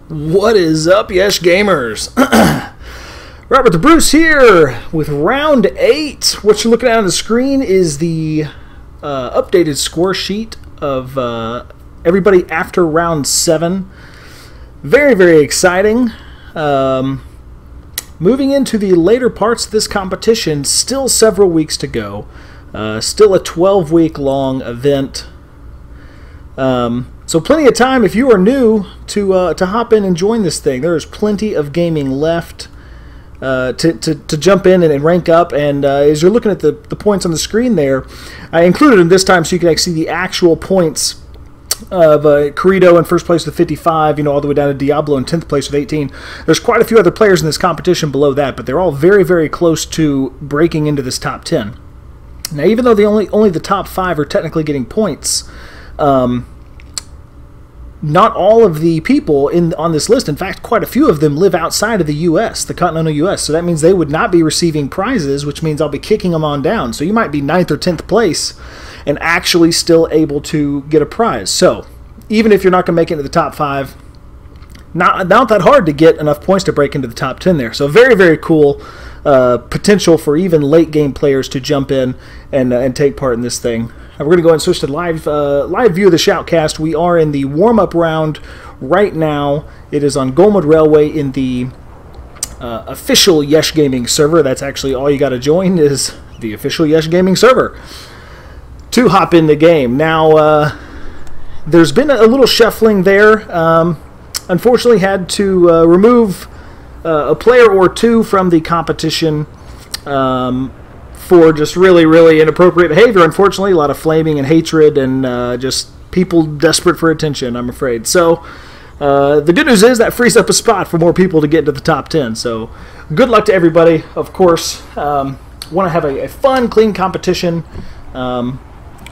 What is up, Yesh Gamers? Robert the Bruce here with round 8. What you're looking at on the screen is the updated score sheet of everybody after round 7. Very, very exciting. Moving into the later parts of this competition, still several weeks to go. Still a 12-week long event. So plenty of time if you are new to hop in and join this thing. There's plenty of gaming left to jump in and rank up. And as you're looking at the points on the screen there, I included them this time so you can actually see the actual points of Corrido in first place with 55, all the way down to Diablo in 10th place with 18. There's quite a few other players in this competition below that, but they're all very, very close to breaking into this top 10. Now, even though only the top 5 are technically getting points, not all of the people on this list, in fact, quite a few of them live outside of the U.S., the continental U.S., so that means they would not be receiving prizes, which means I'll be kicking them on down. So you might be 9th or 10th place and actually still able to get a prize. So even if you're not going to make it into the top 5, not that hard to get enough points to break into the top 10 there. So very, very cool potential for even late game players to jump in and take part in this thing. We're going to go ahead and switch to live view of the Shoutcast. We are in the warm-up round right now. It is on Golmud Railway in the official Yesh Gaming server. That's actually all you got to join is the official Yesh Gaming server to hop in the game. Now, there's been a little shuffling there. Unfortunately, had to remove a player or two from the competition for just really, really inappropriate behavior. Unfortunately, a lot of flaming and hatred and just people desperate for attention, I'm afraid. So the good news is that frees up a spot for more people to get into the top 10. So good luck to everybody. Of course, want to have a fun, clean competition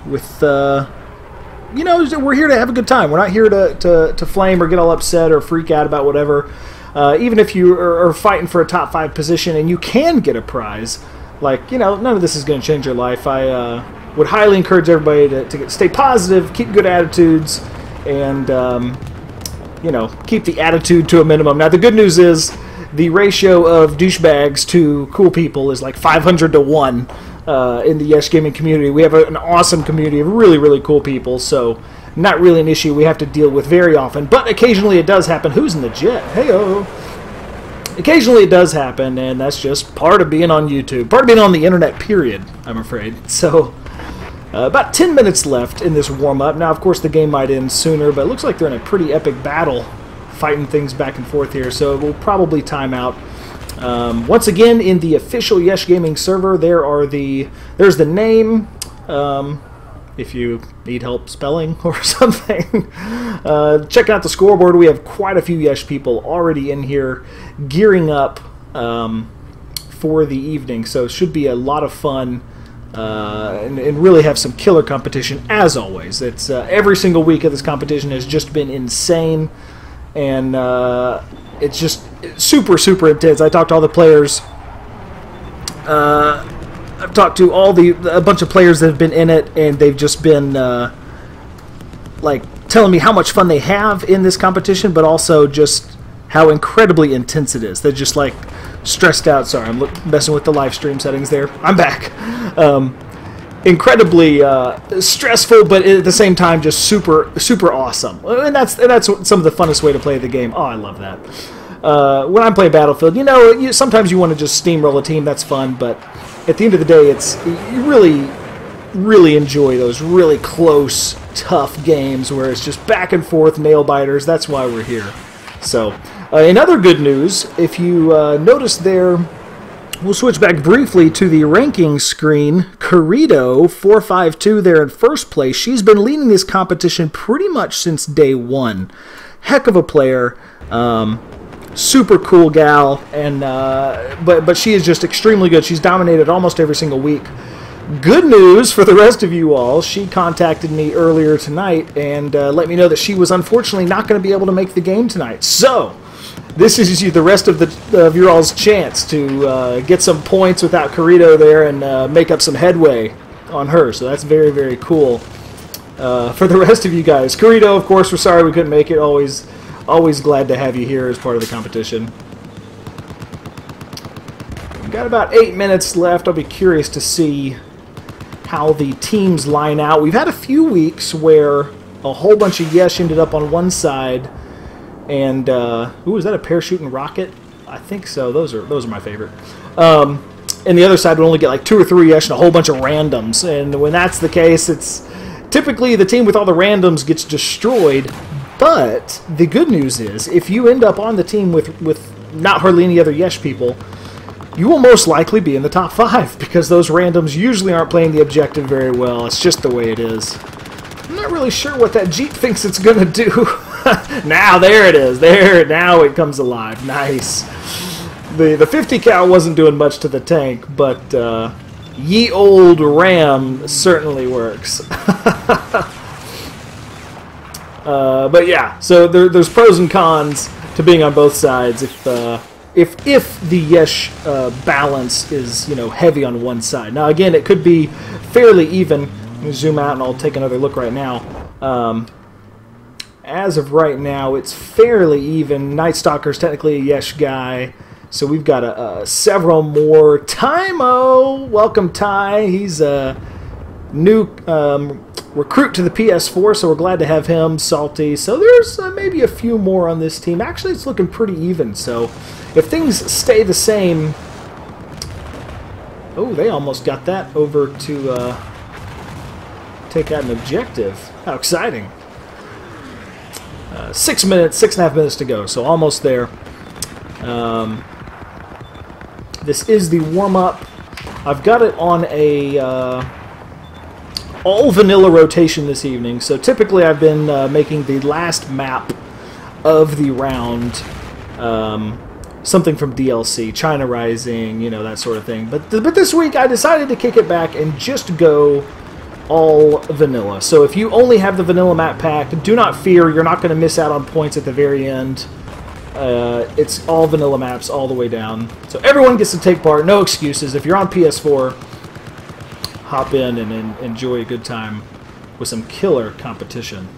with, we're here to have a good time. We're not here to flame or get all upset or freak out about whatever. Even if you are fighting for a top 5 position and you can get a prize, none of this is going to change your life. I would highly encourage everybody to stay positive, keep good attitudes, and, keep the attitude to a minimum. Now, the good news is the ratio of douchebags to cool people is like 500 to 1 in the Yesh Gaming community. We have an awesome community of really, really cool people, so not really an issue we have to deal with very often. But occasionally it does happen. Who's in the jet? Hey-oh. Occasionally it does happen, and that's just part of being on YouTube. Part of being on the internet, period, I'm afraid. So, about 10 minutes left in this warm-up. Now, of course, the game might end sooner, but it looks like they're in a pretty epic battle fighting things back and forth here, so it will probably time out. Once again, in the official Yesh Gaming server, there's the name, if you need help spelling or something. Check out the scoreboard. We have quite a few Yesh people already in here gearing up for the evening, so it should be a lot of fun and really have some killer competition as always. It's every single week of this competition has just been insane, and it's just super, super intense. I talked to all the players. I've talked to a bunch of players that have been in it, and they've just been telling me how much fun they have in this competition, but also just how incredibly intense it is. They're just stressed out. Sorry, I'm messing with the live stream settings there. I'm back. Incredibly stressful, but at the same time just super, super awesome. And that's some of the funnest way to play the game. Oh, I love that. When I'm playing Battlefield, sometimes you want to just steamroll a team. That's fun, but at the end of the day, you really, really enjoy those really close, tough games where it's just back and forth, nail biters. That's why we're here. So, in other good news, if you notice there, we'll switch back briefly to the ranking screen. Corrido, 452 there in first place. She's been leading this competition pretty much since day 1. Heck of a player. Super cool gal, and but she is just extremely good. She's dominated almost every single week. Good news for the rest of you all, she contacted me earlier tonight and let me know that she was unfortunately not going to be able to make the game tonight. So this is the rest of your all's chance to get some points without Corrido there and make up some headway on her. So that's very, very cool for the rest of you guys. Corrido, of course, we're sorry we couldn't make it. Always Always glad to have you here as part of the competition. We've got about 8 minutes left. I'll be curious to see how the teams line out. We've had a few weeks where a whole bunch of Yesh ended up on one side, and ooh, is that a parachuting rocket? I think so. Those are my favorite. And the other side would only get like 2 or 3 Yesh and a whole bunch of randoms. And when that's the case, it's typically the team with all the randoms gets destroyed. But the good news is, if you end up on the team with not hardly any other Yesh people, you will most likely be in the top 5, because those randoms usually aren't playing the objective very well. It's just the way it is. I'm not really sure what that Jeep thinks it's going to do. Now, there it is. Now it comes alive. Nice. The 50 cal wasn't doing much to the tank, but ye old Ram certainly works. But yeah, so there's pros and cons to being on both sides. If the Yesh balance is, you know, heavy on one side. Now again, it could be fairly even. Let me zoom out and I'll take another look right now. As of right now, it's fairly even. Night Stalker's technically a Yesh guy, so we've got several more. Tymo, welcome Ty. He's a new recruit to the PS4, so we're glad to have him. Salty. So there's maybe a few more on this team. Actually, it's looking pretty even. So if things stay the same, oh, they almost got that over to take out an objective. How exciting! 6 minutes, 6.5 minutes to go, so almost there. This is the warm-up. I've got it on a all vanilla rotation this evening, so typically I've been making the last map of the round something from DLC, China Rising, you know, that sort of thing. But this week I decided to kick it back and just go all vanilla. So if you only have the vanilla map pack, do not fear, you're not going to miss out on points at the very end. It's all vanilla maps all the way down. So everyone gets to take part, no excuses. If you're on PS4, hop in and enjoy a good time with some killer competition.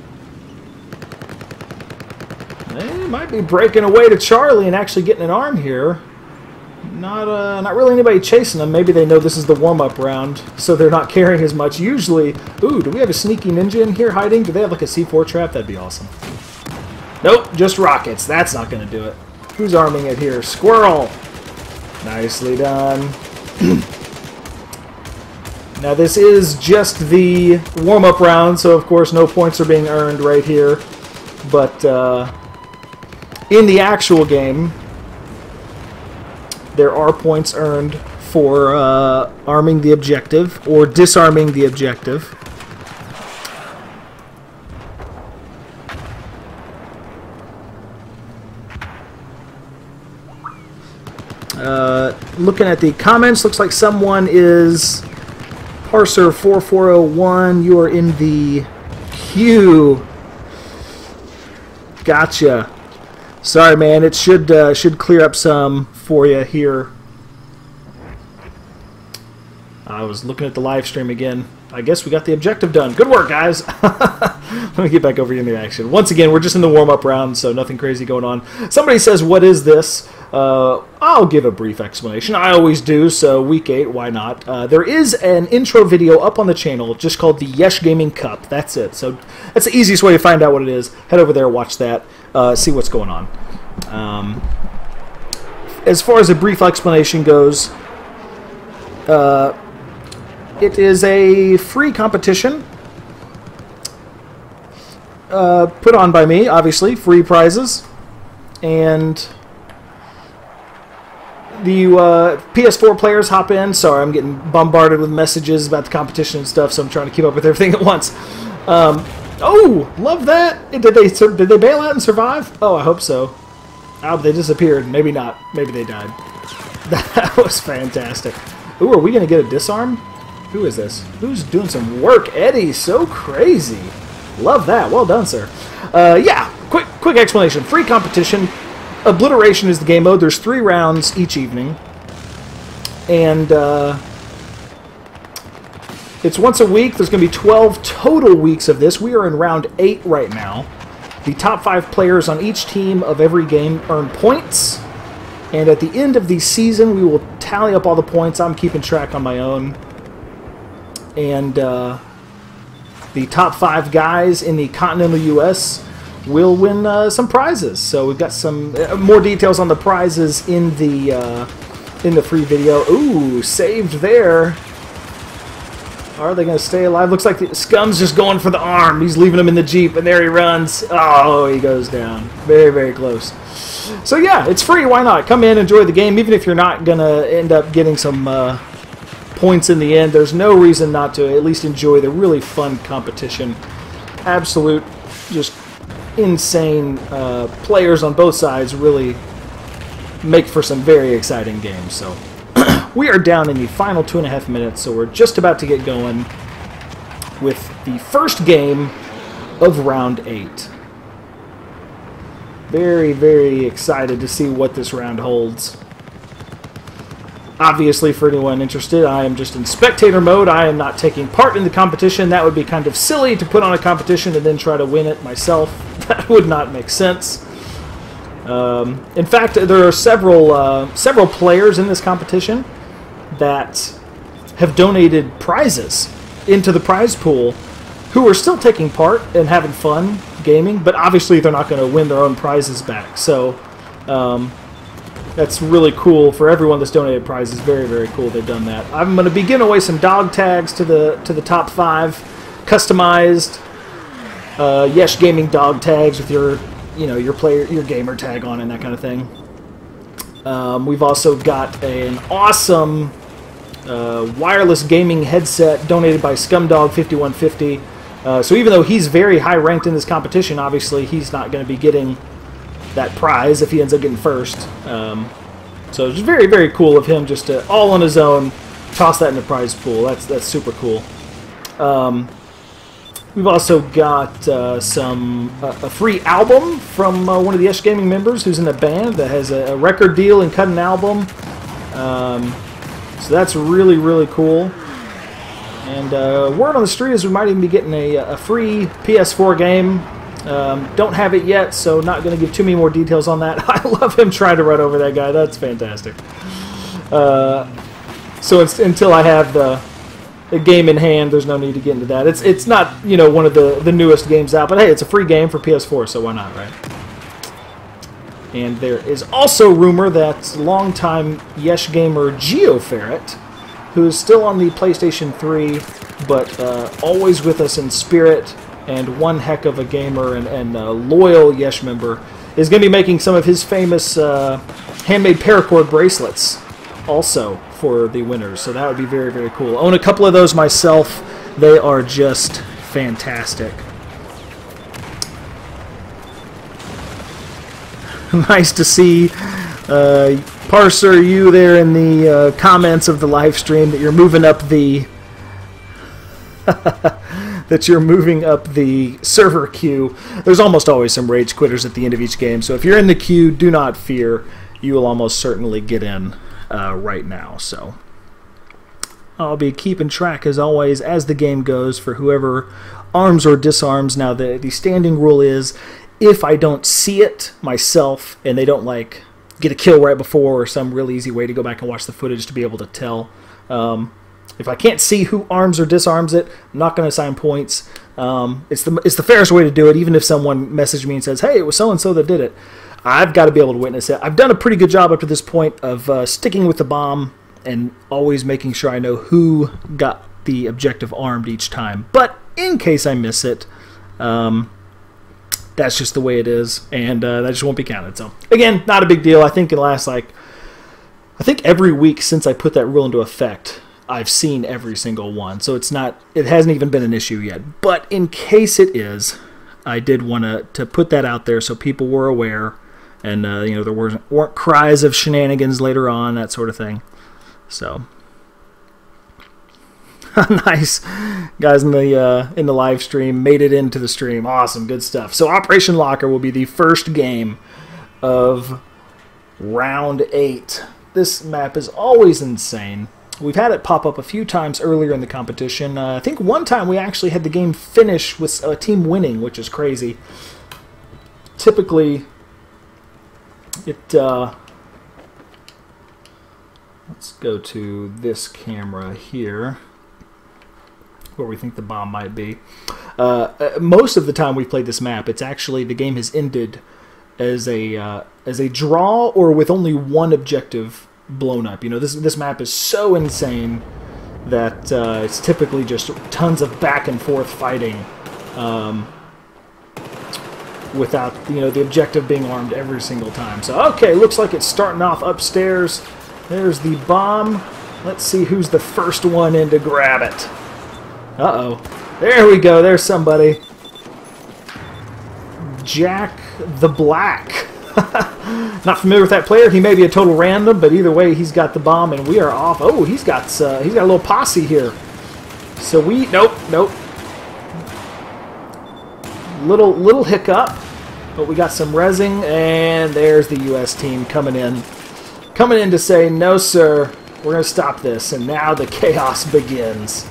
They might be breaking away to Charlie and actually getting an arm here. Not really anybody chasing them. Maybe they know this is the warm-up round, so they're not carrying as much. Usually, ooh, do we have a sneaky ninja in here hiding? Do they have like a C4 trap? That'd be awesome. Nope, just rockets. That's not going to do it. Who's arming it here? Squirrel! Nicely done. Now this is just the warm-up round, so of course no points are being earned right here. But in the actual game, there are points earned for arming the objective or disarming the objective. Looking at the comments, looks like someone is Parser 4401. You are in the queue. Gotcha. Sorry, man. It should clear up some for you here. I was looking at the live stream again. I guess we got the objective done. Good work, guys. Let me get back over here in the action. Once again, we're just in the warm-up round, so nothing crazy going on. Somebody says, what is this? I'll give a brief explanation. I always do, so week 8, why not? There is an intro video up on the channel just called the Yesh Gaming Cup. That's it. So that's the easiest way to find out what it is. Head over there, watch that, see what's going on. As far as a brief explanation goes, it is a free competition put on by me, obviously, free prizes, and the PS4 players hop in. Sorry, I'm getting bombarded with messages about the competition and stuff, so I'm trying to keep up with everything at once. Oh, love that! Did they bail out and survive? Oh, I hope so. Oh, but they disappeared. Maybe not. Maybe they died. That was fantastic. Ooh, are we going to get a disarm? Who is this? Who's doing some work? Eddie, so crazy. Love that. Well done, sir. Yeah, quick explanation. Free competition. Obliteration is the game mode. There's 3 rounds each evening. And it's once a week. There's going to be 12 total weeks of this. We are in round 8 right now. The top 5 players on each team of every game earn points. And at the end of the season, we will tally up all the points. I'm keeping track on my own. And the top 5 guys in the continental U.S. will win some prizes. So we've got some more details on the prizes in the free video. Ooh, saved there. Are they going to stay alive? Looks like the Scum's just going for the arm. He's leaving him in the Jeep, and there he runs. Oh, he goes down. Very, very close. So yeah, it's free. Why not? Come in, enjoy the game. Even if you're not going to end up getting some points in the end, there's no reason not to at least enjoy the really fun competition. Absolute, just insane players on both sides really make for some very exciting games. So we are down in the final 2.5 minutes, so we're just about to get going with the first game of round 8. Very, very excited to see what this round holds. Obviously, for anyone interested, I am just in spectator mode. I am not taking part in the competition. That would be kind of silly to put on a competition and then try to win it myself. That would not make sense. In fact, there are several players in this competition that have donated prizes into the prize pool who are still taking part and having fun gaming, but obviously they're not going to win their own prizes back. So that's really cool for everyone that's donated prizes. Very, very cool they've done that. I'm going to be giving away some dog tags to the top 5, customized Yesh Gaming dog tags with your gamer tag on and that kind of thing. We've also got an awesome wireless gaming headset donated by Scumdog5150. So even though he's very high ranked in this competition, obviously he's not going to be getting that prize if he ends up getting first. So it's very, very cool of him just to, all on his own, toss that in the prize pool. That's super cool. We've also got a free album from one of the Yesh Gaming members who's in a band that has a record deal and cut an album. So that's really, really cool. And word on the street is we might even be getting a free PS4 game. Don't have it yet, so not going to give too many more details on that. I love him trying to run over that guy. That's fantastic. So until I have the game in hand, there's no need to get into that. It's not, one of the newest games out, but hey, it's a free game for PS4, so why not, right? And there is also rumor that longtime Yesh gamer GeoFerret, who is still on the PlayStation 3, but always with us in spirit, and one heck of a gamer and a loyal Yesh member, is going to be making some of his famous handmade paracord bracelets also for the winners. So that would be very, very cool. I own a couple of those myself. They are just fantastic. Nice to see Parser, you there in the comments of the live stream, that you're moving up the server queue. There's almost always some rage quitters at the end of each game, so if you're in the queue, do not fear. You will almost certainly get in right now. So I'll be keeping track, as always, as the game goes, for whoever arms or disarms. Now, the standing rule is, if I don't see it myself and they don't get a kill right before, or some really easy way to go back and watch the footage to be able to tell, if I can't see who arms or disarms it, I'm not going to assign points. It's the fairest way to do it. Even if someone messaged me and says, hey, it was so-and-so that did it, I've got to be able to witness it. I've done a pretty good job up to this point of sticking with the bomb and always making sure I know who got the objective armed each time. But in case I miss it, that's just the way it is, and that just won't be counted. So again, not a big deal. I think it lasts I think every week since I put that rule into effect, I've seen every single one. So it hasn't even been an issue yet. But in case it is, I did want to put that out there so people were aware, and there weren't cries of shenanigans later on, that sort of thing. So nice guys in the live stream made it into the stream. Awesome, good stuff. So Operation Locker will be the first game of round 8. This map is always insane. We've had it pop up a few times earlier in the competition. I think one time we actually had the game finish with a team winning, which is crazy. typically it... let's go to this camera here, where we think the bomb might be. Most of the time we've played this map, it's actually, the game has ended as a draw or with only one objective blown up. You know, this map is so insane that it's typically just tons of back and forth fighting, without, you know, the objective being armed every single time. So okay, looks like it's starting off upstairs. There's the bomb. Let's see who's the first one in to grab it. Uh-oh. There we go. There's somebody. Jack the Black. Not familiar with that player. He may be a total random, but either way, he's got the bomb, and we are off. Oh, he's got a little posse here. So we... Nope. Little hiccup, but we got some rezzing, and there's the U.S. team coming in. Coming in to say, no, sir, we're going to stop this, and now the chaos begins.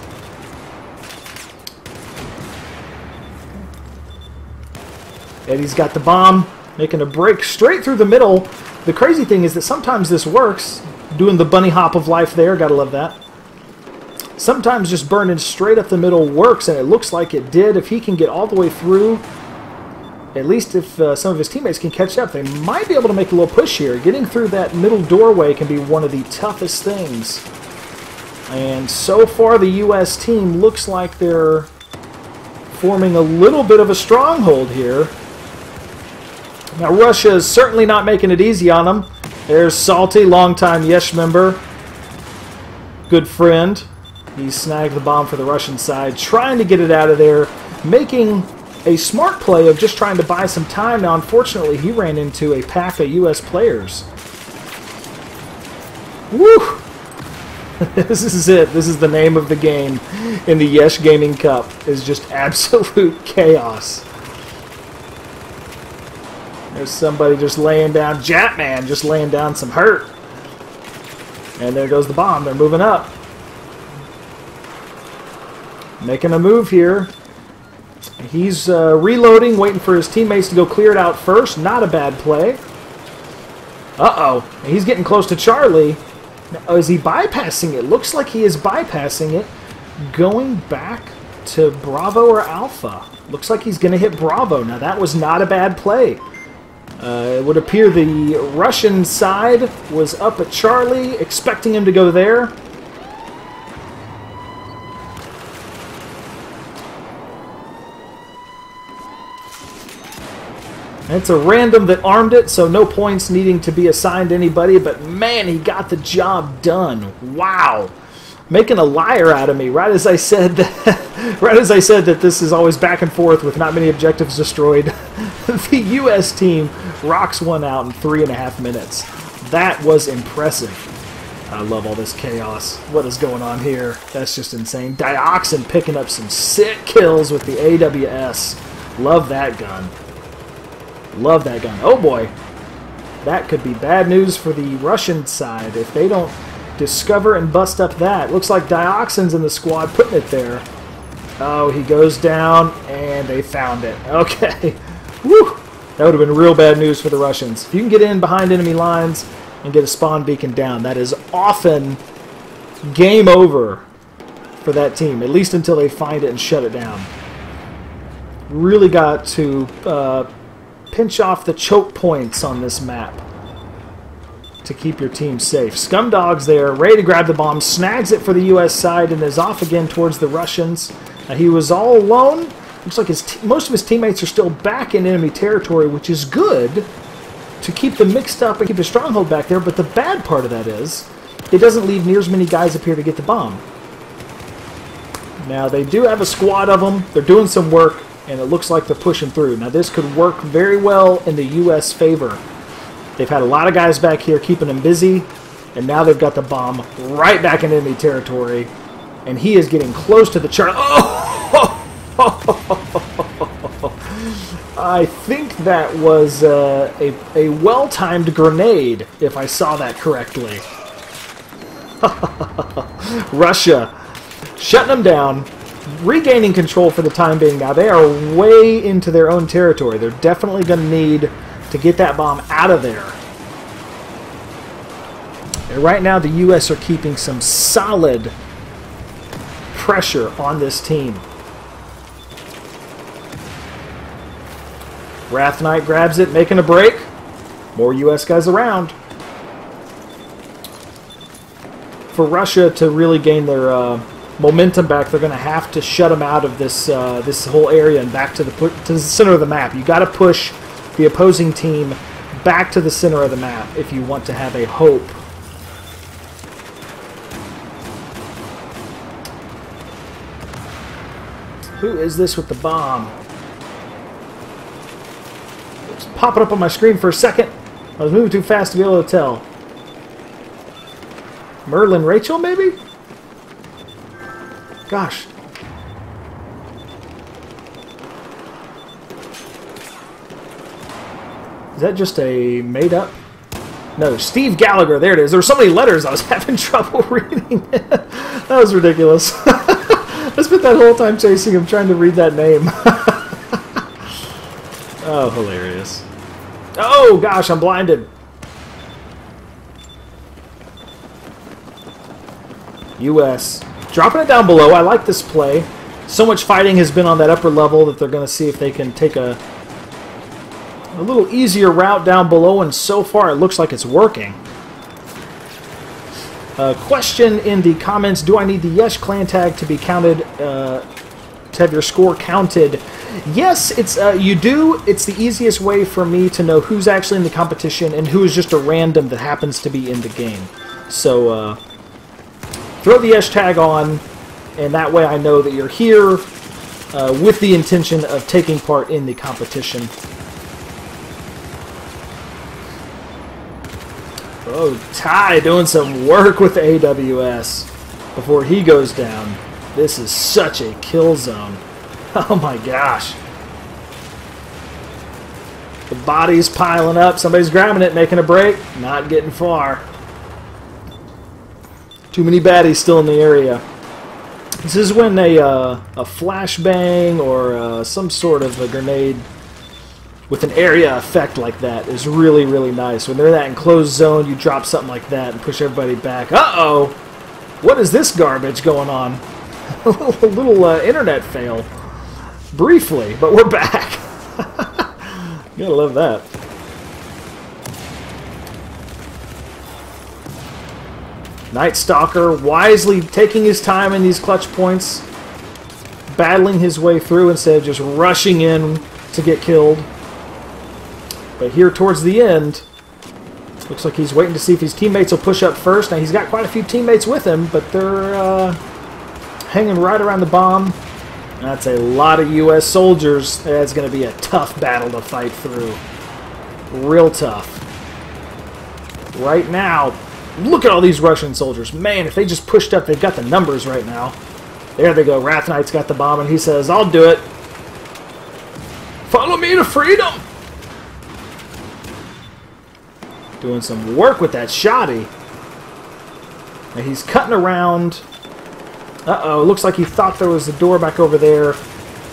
Eddie's got the bomb, making a break straight through the middle. The crazy thing is that sometimes this works. Doing the bunny hop of life there, gotta love that. Sometimes just burning straight up the middle works, and it looks like it did. If he can get all the way through, at least if some of his teammates can catch up, they might be able to make a little push here. Getting through that middle doorway can be one of the toughest things. And so far the U.S. team looks like they're forming a little bit of a stronghold here. Now Russia is certainly not making it easy on them. There's Salty, longtime Yesh member. Good friend. He snagged the bomb for the Russian side, trying to get it out of there, making a smart play of just trying to buy some time. Now, unfortunately, he ran into a pack of U.S. players. Woo! This is it. This is the name of the game in the Yesh Gaming Cup, is just absolute chaos. There's somebody just laying down, Jatman just laying down some hurt. And there goes the bomb. They're moving up. Making a move here. He's reloading, waiting for his teammates to go clear it out first. Not a bad play. Uh-oh. He's getting close to Charlie. Now, is he bypassing it? Looks like he is bypassing it. Going back to Bravo or Alpha. Looks like he's going to hit Bravo. Now, that was not a bad play. It would appear the Russian side was up at Charlie, expecting him to go there. It's a random that armed it, so no points needing to be assigned to anybody, but man, he got the job done. Wow. Making a liar out of me right as I said that this is always back and forth with not many objectives destroyed. The U.S. team rocks one out in 3.5 minutes. That was impressive. I love all this chaos. What is going on here? That's just insane. Dioxin picking up some sick kills with the AWS. Love that gun. Love that gun. Oh boy. That could be bad news for the Russian side if they don't discover and bust up that. Looks like Dioxin's in the squad putting it there. Oh, he goes down and they found it. Okay. Woo! That would have been real bad news for the Russians. If you can get in behind enemy lines and get a spawn beacon down, that is often game over for that team, at least until they find it and shut it down. Really got to pinch off the choke points on this map to keep your team safe. Scumdog's there, ready to grab the bomb, snags it for the U.S. side, and is off again towards the Russians. He was all alone. Looks like most of his teammates are still back in enemy territory, which is good to keep them mixed up and keep a stronghold back there, but the bad part of that is it doesn't leave near as many guys up here to get the bomb. Now, they do have a squad of them. They're doing some work, and it looks like they're pushing through. Now, this could work very well in the U.S. favor. They've had a lot of guys back here keeping them busy, and now they've got the bomb right back in enemy territory, and he is getting close to the chart. Oh! I think that was a well-timed grenade, if I saw that correctly. Russia shutting them down. regaining control for the time being now. They are way into their own territory. They're definitely going to need to get that bomb out of there. And right now, the U.S. are keeping some solid pressure on this team. Wrath Knight grabs it, making a break. More U.S. guys around. For Russia to really gain their momentum back, they're going to have to shut them out of this this whole area and back to the center of the map. You got to push the opposing team back to the center of the map if you want to have a hope. Who is this with the bomb? It's popping up on my screen for a second. I was moving too fast to be able to tell. Merlin Rachel, maybe? Gosh. Is that just a made-up? No, Steve Gallagher. There it is. There were so many letters I was having trouble reading. That was ridiculous. I spent that whole time chasing him trying to read that name. Oh, hilarious. Oh, gosh, I'm blinded. U.S. dropping it down below. I like this play. So much fighting has been on that upper level that they're going to see if they can take a little easier route down below, and so far it looks like it's working. Question in the comments, do I need the Yesh clan tag to be counted, to have your score counted? Yes, it's you do. It's the easiest way for me to know who's actually in the competition and who is just a random that happens to be in the game. So throw the Yesh tag on, and that way I know that you're here with the intention of taking part in the competition. Oh, Ty doing some work with the AWS before he goes down. This is such a kill zone. Oh my gosh. The body's piling up. Somebody's grabbing it, making a break. Not getting far. Too many baddies still in the area. This is when a flashbang or some sort of a grenade with an area effect like that is really, really nice. When they're in that enclosed zone, you drop something like that and push everybody back. Uh-oh! What is this garbage going on? A little internet fail. Briefly, but we're back. You gotta love that. Night Stalker wisely taking his time in these clutch points, battling his way through instead of just rushing in to get killed. But here towards the end, looks like he's waiting to see if his teammates will push up first. Now he's got quite a few teammates with him, but they're hanging right around the bomb. That's a lot of U.S. soldiers. That's going to be a tough battle to fight through. Real tough. Right now, look at all these Russian soldiers. Man, if they just pushed up, they've got the numbers right now. There they go. Wrath Knight's got the bomb, and he says, I'll do it. Follow me to freedom! Doing some work with that shotty. And he's cutting around. Uh-oh, looks like he thought there was a door back over there.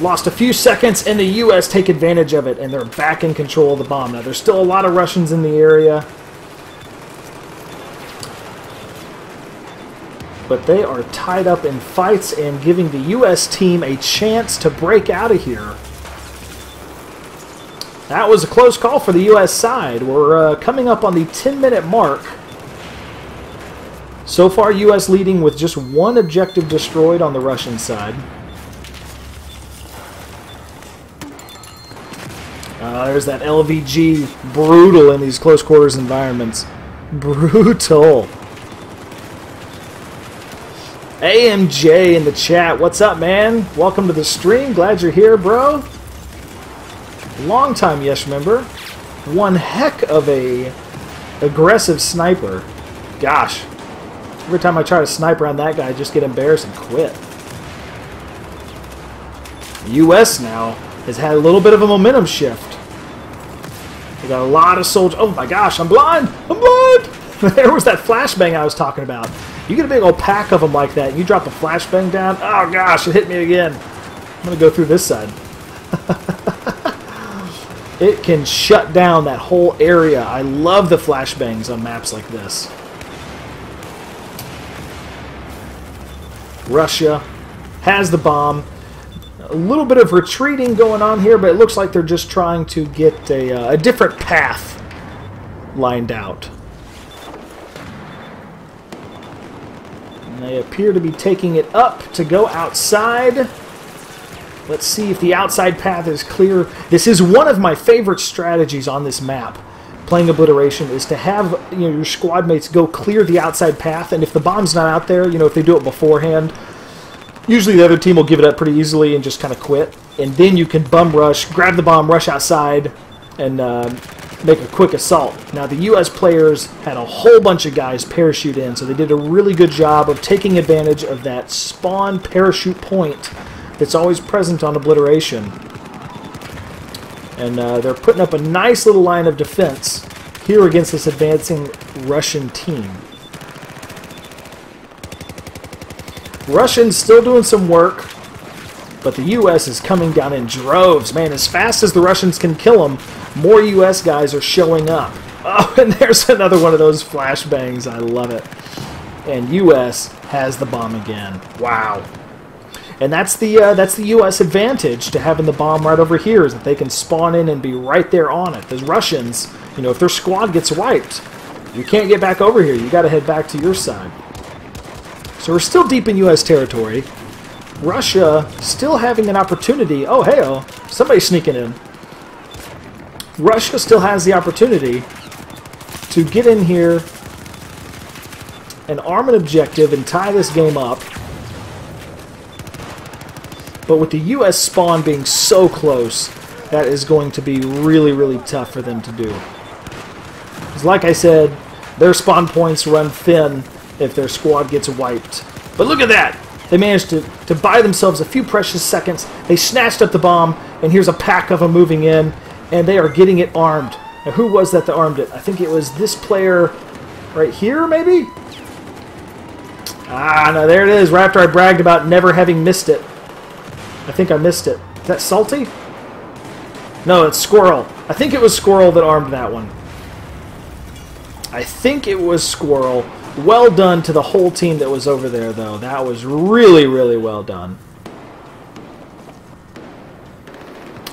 Lost a few seconds, and the U.S. take advantage of it, and they're back in control of the bomb. Now, there's still a lot of Russians in the area. But they are tied up in fights and giving the U.S. team a chance to break out of here. That was a close call for the U.S. side. We're coming up on the 10-minute mark. So far, U.S. leading with just one objective destroyed on the Russian side. There's that LVG. Brutal in these close quarters environments. Brutal. AMJ in the chat. What's up, man? Welcome to the stream. Glad you're here, bro. Long time Yesh member. One heck of a aggressive sniper. Gosh. Every time I try to snipe around that guy, I just get embarrassed and quit. The U.S. now has had a little bit of a momentum shift. They got a lot of soldiers. Oh my gosh, I'm blind! I'm blind! There was that flashbang I was talking about. You get a big old pack of them like that, and you drop a flashbang down. Oh gosh, it hit me again. I'm going to go through this side. It can shut down that whole area. I love the flashbangs on maps like this. Russia has the bomb. A little bit of retreating going on here, but it looks like they're just trying to get a different path lined out. And they appear to be taking it up to go outside. Let's see if the outside path is clear. This is one of my favorite strategies on this map, playing Obliteration, is to have your squad mates go clear the outside path, and if the bomb's not out there, if they do it beforehand, usually the other team will give it up pretty easily and just kind of quit. And then you can bum rush, grab the bomb, rush outside, and make a quick assault. Now the U.S. players had a whole bunch of guys parachute in, so they did a really good job of taking advantage of that spawn parachute point that's always present on Obliteration. And they're putting up a nice little line of defense here against this advancing Russian team. Russians still doing some work, but the U.S. is coming down in droves. Man, as fast as the Russians can kill them, more U.S. guys are showing up. Oh, and there's another one of those flashbangs. I love it. And U.S. has the bomb again. Wow. And that's the U.S. advantage to having the bomb right over here, is that they can spawn in and be right there on it. The Russians, if their squad gets wiped, you can't get back over here. You got to head back to your side. So we're still deep in U.S. territory. Russia still having an opportunity. Oh, hey-oh, somebody's sneaking in. Russia still has the opportunity to get in here and arm an objective and tie this game up. But with the U.S. spawn being so close, that is going to be really, really tough for them to do. Because like I said, their spawn points run thin if their squad gets wiped. But look at that! They managed to buy themselves a few precious seconds. They snatched up the bomb, and here's a pack of them moving in, and they are getting it armed. Now, who was that armed it? I think it was this player right here, maybe? Ah, no, there it is, right after I bragged about never having missed it. I think I missed it. Is that Salty? No, it's Squirrel. I think it was Squirrel that armed that one. I think it was Squirrel. Well done to the whole team that was over there, though. That was really, really well done.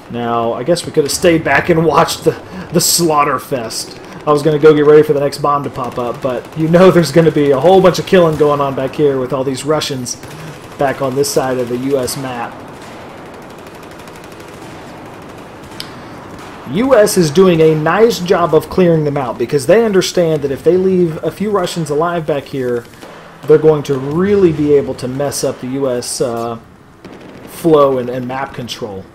Now, I guess we could have stayed back and watched the slaughter fest. I was going to go get ready for the next bomb to pop up, but there's going to be a whole bunch of killing going on back here with all these Russians back on this side of the U.S. map. U.S. is doing a nice job of clearing them out because they understand that if they leave a few Russians alive back here, they're going to really be able to mess up the U.S. flow and map control.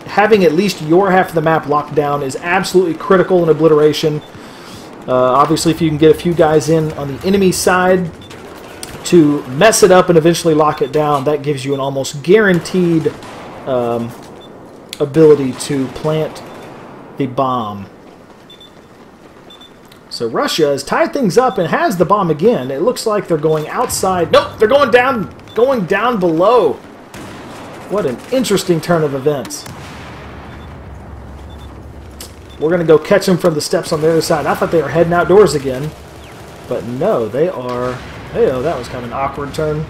Having at least your half of the map locked down is absolutely critical in Obliteration. Obviously, if you can get a few guys in on the enemy side to mess it up and eventually lock it down, that gives you an almost guaranteed ability to plant the bomb. So Russia has tied things up and has the bomb again. It looks like they're going outside. Nope, they're going down below. What an interesting turn of events. We're going to go catch them from the steps on the other side. I thought they were heading outdoors again. But no, they are... Hey, oh, that was kind of an awkward turn.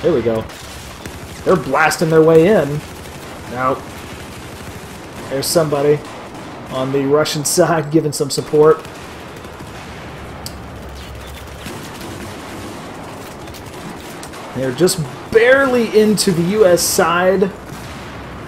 There we go. They're blasting their way in. Now, there's somebody on the Russian side giving some support. They're just barely into the U.S. side,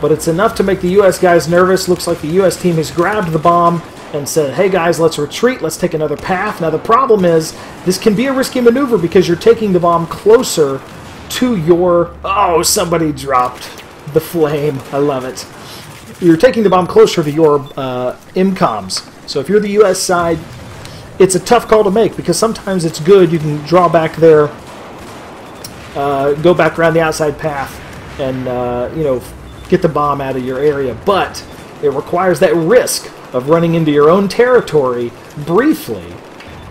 but it's enough to make the U.S. guys nervous. Looks like the U.S. team has grabbed the bomb and said, hey guys, let's retreat, let's take another path. Now the problem is, this can be a risky maneuver because you're taking the bomb closer to your... Oh, somebody dropped the flame. I love it. You're taking the bomb closer to your MCOMs. So if you're the U.S. side, it's a tough call to make because sometimes it's good. You can draw back there, go back around the outside path, and get the bomb out of your area. But it requires that risk of running into your own territory briefly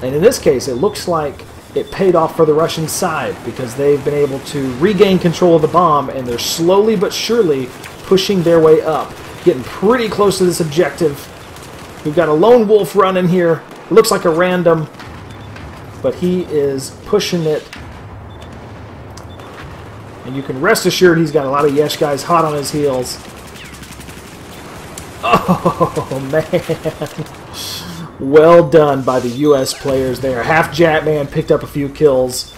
And in this case, it looks like it paid off for the Russian side because they've been able to regain control of the bomb, and they're slowly but surely pushing their way up, getting pretty close to this objective. We've got a lone wolf running here. It looks like a random, but he is pushing it. And you can rest assured he's got a lot of Yesh guys hot on his heels. Oh, man. Well done by the U.S. players there. Half Jatman picked up a few kills,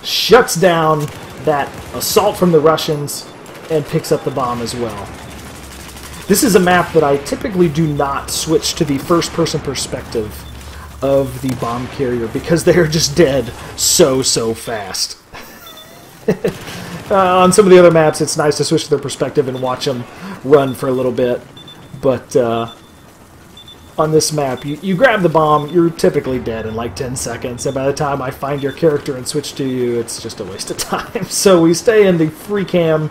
shuts down that assault from the Russians, and picks up the bomb as well. This is a map that I typically do not switch to the first-person perspective of the bomb carrier because they're just dead so fast. On some of the other maps, it's nice to switch to their perspective and watch them run for a little bit. But on this map, you grab the bomb, you're typically dead in like 10 seconds, and by the time I find your character and switch to you, it's just a waste of time. So we stay in the free cam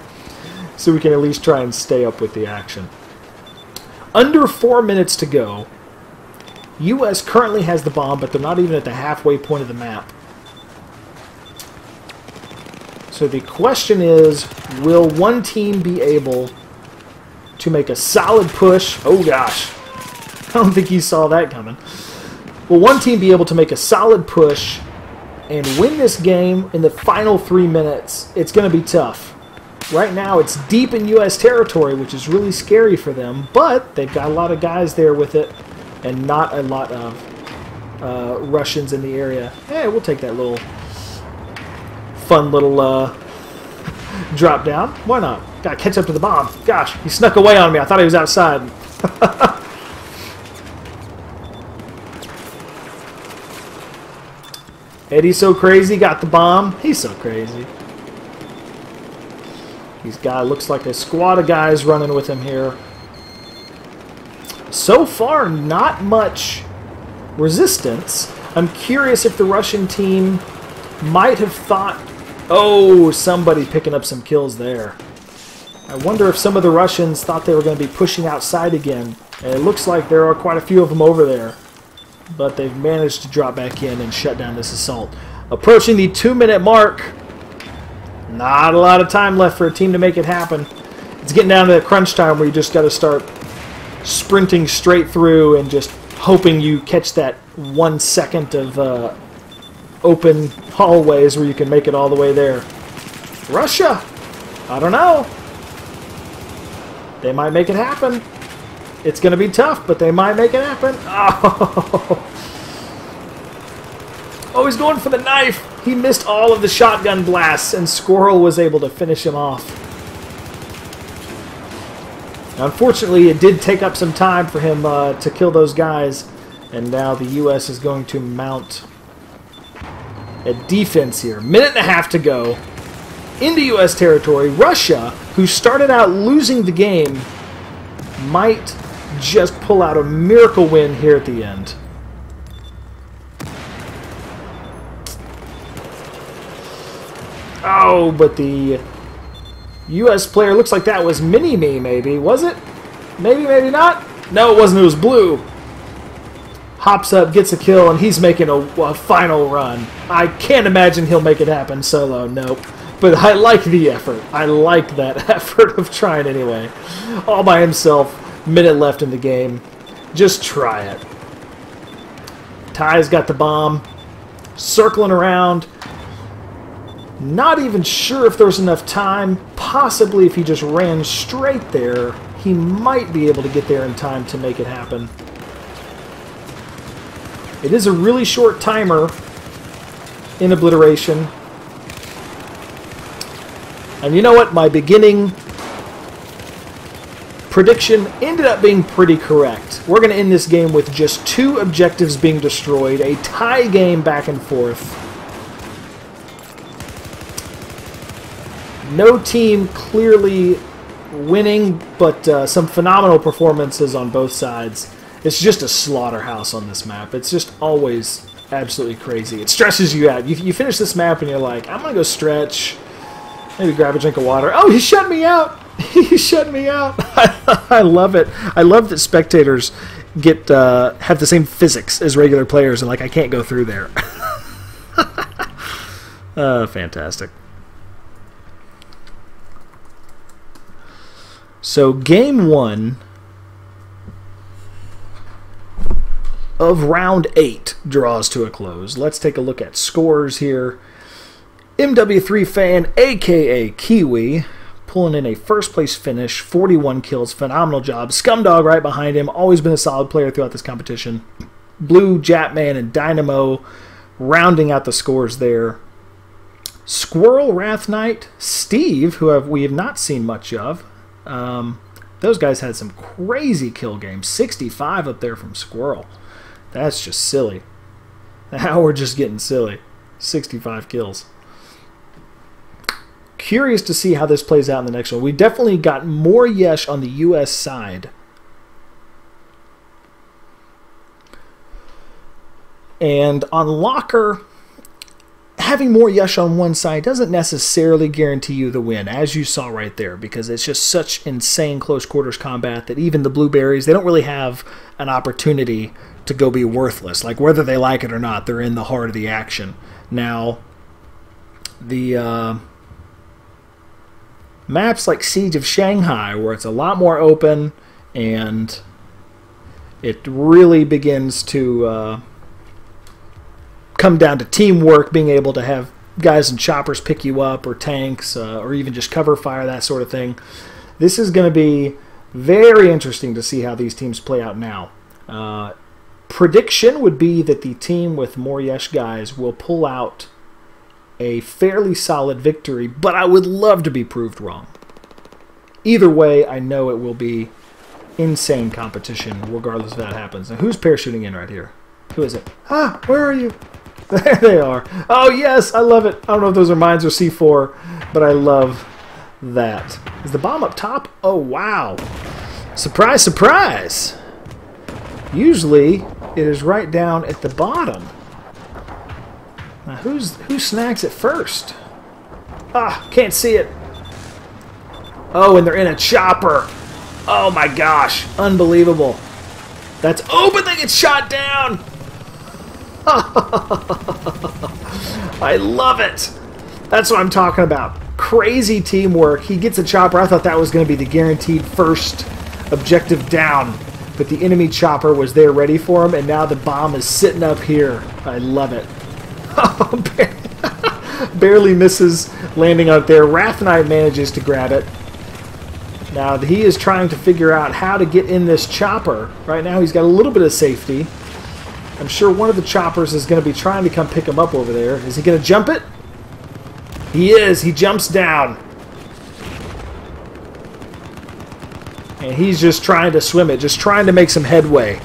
so we can at least try and stay up with the action. Under 4 minutes to go. US currently has the bomb, but they're not even at the halfway point of the map. So the question is, will one team be able to make a solid push? Oh gosh. I don't think he saw that coming. Will one team be able to make a solid push and win this game in the final 3 minutes? It's going to be tough. Right now it's deep in U.S. territory, which is really scary for them, but they've got a lot of guys there with it and not a lot of Russians in the area. Hey, we'll take that little fun little drop down. Why not? Gotta catch up to the bomb. Gosh, he snuck away on me. I thought he was outside. Eddie's so crazy, got the bomb. He's so crazy. He's got, looks like a squad of guys running with him here. So far, not much resistance. I'm curious if the Russian team might have thought, oh, somebody picking up some kills there. I wonder if some of the Russians thought they were going to be pushing outside again. And it looks like there are quite a few of them over there. But they've managed to drop back in and shut down this assault. Approaching the 2-minute mark. Not a lot of time left for a team to make it happen. It's getting down to that crunch time where you just got to start sprinting straight through and just hoping you catch that 1 second of open hallways where you can make it all the way there. Russia! I don't know. They might make it happen. It's going to be tough, but they might make it happen. Oh. Oh, he's going for the knife. He missed all of the shotgun blasts, and Squirrel was able to finish him off. Now, unfortunately, it did take up some time for him to kill those guys, and now the U.S. is going to mount a defense here. Minute and a half to go. Into U.S. territory, Russia, who started out losing the game, might just pull out a miracle win here at the end. Oh, but the U.S. player, looks like that was Mini-Me, maybe. Was it? Maybe, maybe not? No, it wasn't. It was Blue. Hops up, gets a kill, and he's making a final run. I can't imagine he'll make it happen solo. Nope. But I like the effort. I like that effort of trying anyway. All by himself. Minute left in the game. Just try it. Ty's got the bomb. Circling around. Not even sure if there was enough time. Possibly if he just ran straight there, he might be able to get there in time to make it happen. It is a really short timer in Obliteration. And you know what? My beginning prediction ended up being pretty correct. We're going to end this game with just 2 objectives being destroyed. A tie game back and forth. No team clearly winning, but some phenomenal performances on both sides. It's just a slaughterhouse on this map. It's just always absolutely crazy. It stresses you out. You finish this map and you're like, I'm going to go stretch. Maybe grab a drink of water. Oh, he shut me out. He shut me out. I love it. I love that spectators have the same physics as regular players, and like I can't go through there. Fantastic. So game 1 of round 8 draws to a close. Let's take a look at scores here. MW3 Fan, aka Kiwi, pulling in a first place finish, 41 kills, phenomenal job. Scumdog right behind him, always been a solid player throughout this competition. Blue, Japman, and Dynamo rounding out the scores there. Squirrel, Wrath Knight, Steve, who we have not seen much of. Those guys had some crazy kill games. 65 up there from Squirrel. That's just silly. Now we're just getting silly. 65 kills. Curious to see how this plays out in the next one. We definitely got more Yesh on the US side. And on Locker, having more Yesh on one side doesn't necessarily guarantee you the win, as you saw right there, because it's just such insane close quarters combat that even the Blueberries, they don't really have an opportunity to go be worthless. Like, whether they like it or not, they're in the heart of the action. Now, the maps like Siege of Shanghai, where it's a lot more open and it really begins to come down to teamwork, being able to have guys in choppers pick you up, or tanks, or even just cover fire, that sort of thing. This is going to be very interesting to see how these teams play out now. Prediction would be that the team with more Yesh guys will pull out a fairly solid victory, but I would love to be proved wrong. Either way, I know it will be insane competition, regardless if that happens. Now, who's parachuting in right here? Who is it? Ah, where are you? There they are. Oh, yes, I love it. I don't know if those are mines or C4, but I love that. Is the bomb up top? Oh, wow. Surprise, surprise. Usually, it is right down at the bottom. Now, who snags it first? Ah, can't see it. Oh, and they're in a chopper. Oh, my gosh. Unbelievable. That's... Oh, but they get shot down. I love it. That's what I'm talking about. Crazy teamwork. He gets a chopper. I thought that was going to be the guaranteed first objective down, but the enemy chopper was there ready for him, and now the bomb is sitting up here. I love it. Barely misses landing out there. Wrath Knight manages to grab it. Now he is trying to figure out how to get in this chopper. Right now he's got a little bit of safety. I'm sure one of the choppers is going to be trying to come pick him up over there. Is he going to jump it? He is. He jumps down. And he's just trying to swim it, just trying to make some headway.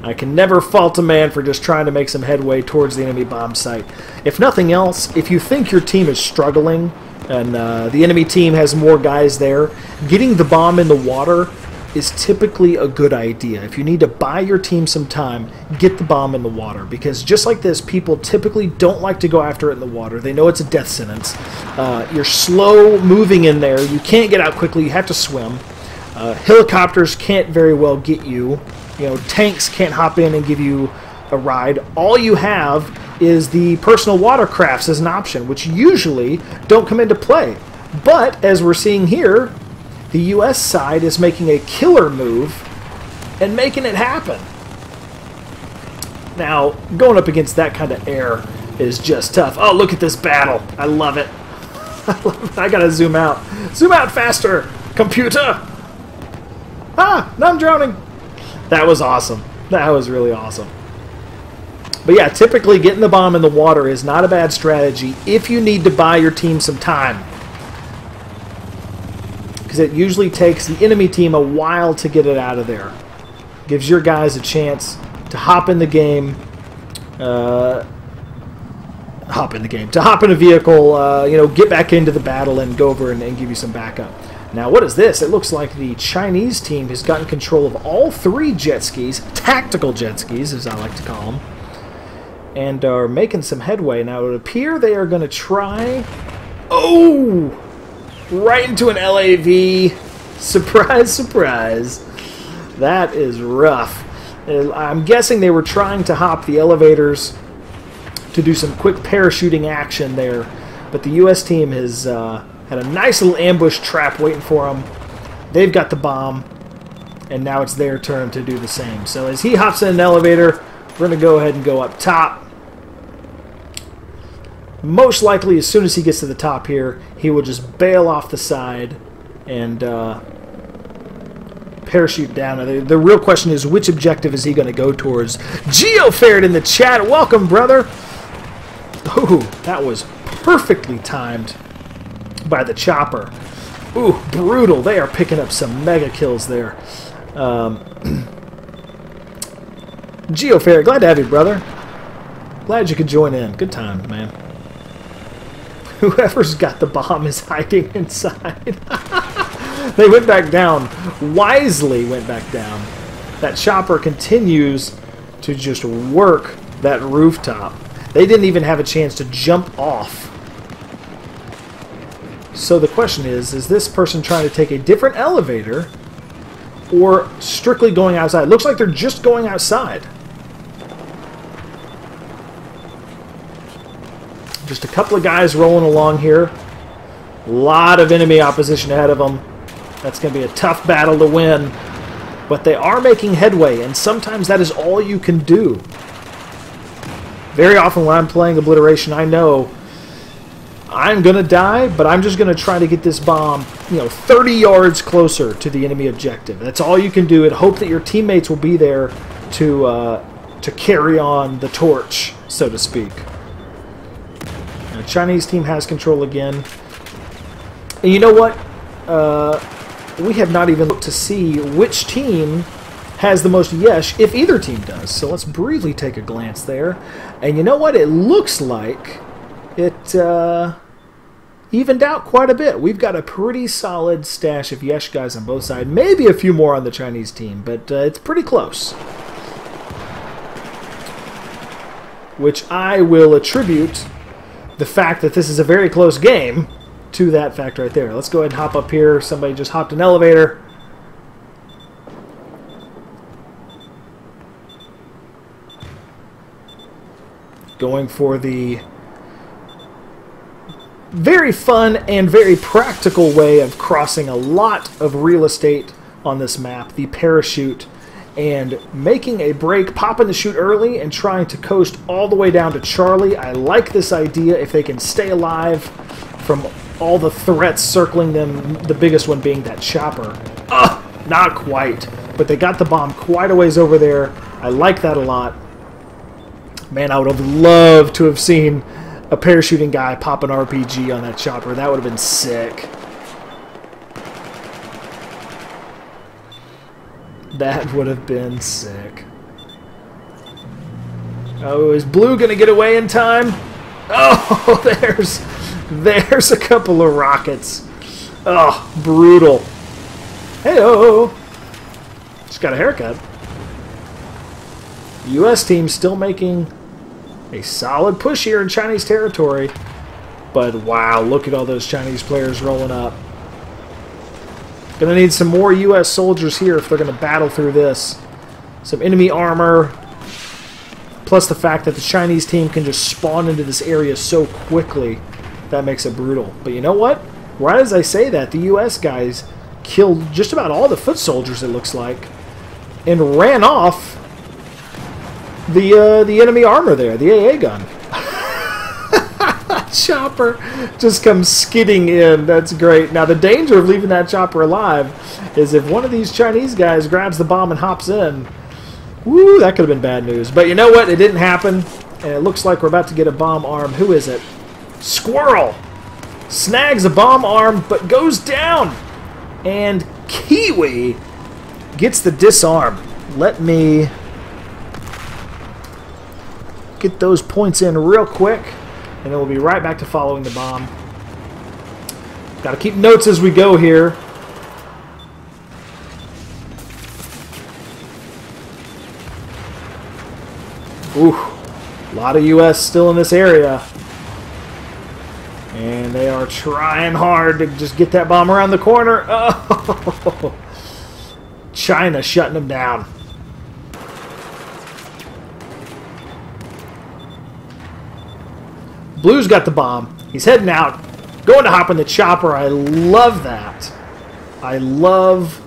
I can never fault a man for just trying to make some headway towards the enemy bomb site. If nothing else, if you think your team is struggling and the enemy team has more guys there, getting the bomb in the water is typically a good idea. If you need to buy your team some time, get the bomb in the water, because just like this, people typically don't like to go after it in the water. They know it's a death sentence. You're slow moving in there. You can't get out quickly. You have to swim. Helicopters can't very well get you. You know, tanks can't hop in and give you a ride. All you have is the personal watercrafts as an option, which usually don't come into play. But as we're seeing here, the US side is making a killer move and making it happen. Now, going up against that kind of air is just tough. Oh, look at this battle. I love it. I gotta zoom out. Zoom out faster, computer! Ah, now I'm drowning. That was awesome. That was really awesome. But yeah, typically getting the bomb in the water is not a bad strategy if you need to buy your team some time. Because it usually takes the enemy team a while to get it out of there. Gives your guys a chance to hop in the game. To hop in a vehicle, you know, get back into the battle and go over and give you some backup. Now, what is this? It looks like the Chinese team has gotten control of all 3 jet skis, tactical jet skis, as I like to call them, and are making some headway. Now, it would appear they are going to try... Oh! Right into an LAV. Surprise, surprise. That is rough. I'm guessing they were trying to hop the elevators to do some quick parachuting action there, but the U.S. team has had a nice little ambush trap waiting for them. They've got the bomb, and now it's their turn to do the same. So as he hops in an elevator, we're going to go ahead and go up top. Most likely, as soon as he gets to the top here, he will just bail off the side and parachute down. The real question is, which objective is he going to go towards? GeoFerret in the chat. Welcome, brother. Ooh, that was perfectly timed by the chopper. Ooh, brutal. They are picking up some mega kills there. GeoFerret, glad to have you, brother. Glad you could join in. Good time, man. Whoever's got the bomb is hiding inside. They went back down. Wisely went back down. That chopper continues to just work that rooftop. They didn't even have a chance to jump off. So the question is this person trying to take a different elevator or strictly going outside? It looks like they're just going outside. Just a couple of guys rolling along here. A lot of enemy opposition ahead of them. That's going to be a tough battle to win. But they are making headway, and sometimes that is all you can do. Very often when I'm playing Obliteration, I know I'm going to die, but I'm just going to try to get this bomb, 30 yards closer to the enemy objective. That's all you can do, and hope that your teammates will be there to carry on the torch, so to speak. The Chinese team has control again. And you know what? We have not even looked to see which team has the most Yesh, if either team does. So let's briefly take a glance there. And you know what? It looks like it evened out quite a bit. We've got a pretty solid stash of Yesh guys on both sides. Maybe a few more on the Chinese team, but it's pretty close. Which I will attribute the fact that this is a very close game to that fact right there. Let's go ahead and hop up here. Somebody just hopped an elevator. Going for the very fun and very practical way of crossing a lot of real estate on this map, the parachute, and making a break, popping the chute early, and trying to coast all the way down to Charlie. I like this idea if they can stay alive from all the threats circling them, the biggest one being that chopper. Not quite, but they got the bomb quite a ways over there. I like that a lot. Man, I would have loved to have seen a parachuting guy pop an RPG on that chopper. That would have been sick. That would have been sick. Oh, is Blue going to get away in time? Oh, there's a couple of rockets. Oh, brutal. Hey-oh. Just got a haircut. U.S. team still making a solid push here in Chinese territory. But wow, look at all those Chinese players rolling up. Going to need some more U.S. soldiers here if they're going to battle through this. Some enemy armor. Plus the fact that the Chinese team can just spawn into this area so quickly. That makes it brutal. But you know what? Right as I say that, the U.S. guys killed just about all the foot soldiers, it looks like. And ran off the enemy armor there, the AA gun. Chopper just comes skidding in. That's great. Now the danger of leaving that chopper alive is if one of these Chinese guys grabs the bomb and hops in. Woo, that could have been bad news. But you know what? It didn't happen. And it looks like we're about to get a bomb arm. Who is it? Squirrel! Snags a bomb arm, but goes down. And Kiwi gets the disarm. Let me get those points in real quick. And then we'll be right back to following the bomb. Got to keep notes as we go here. Ooh, a lot of U.S. still in this area. And they are trying hard to just get that bomb around the corner. Oh! China shutting them down. Blue's got the bomb. He's heading out. Going to hop in the chopper. I love that. I love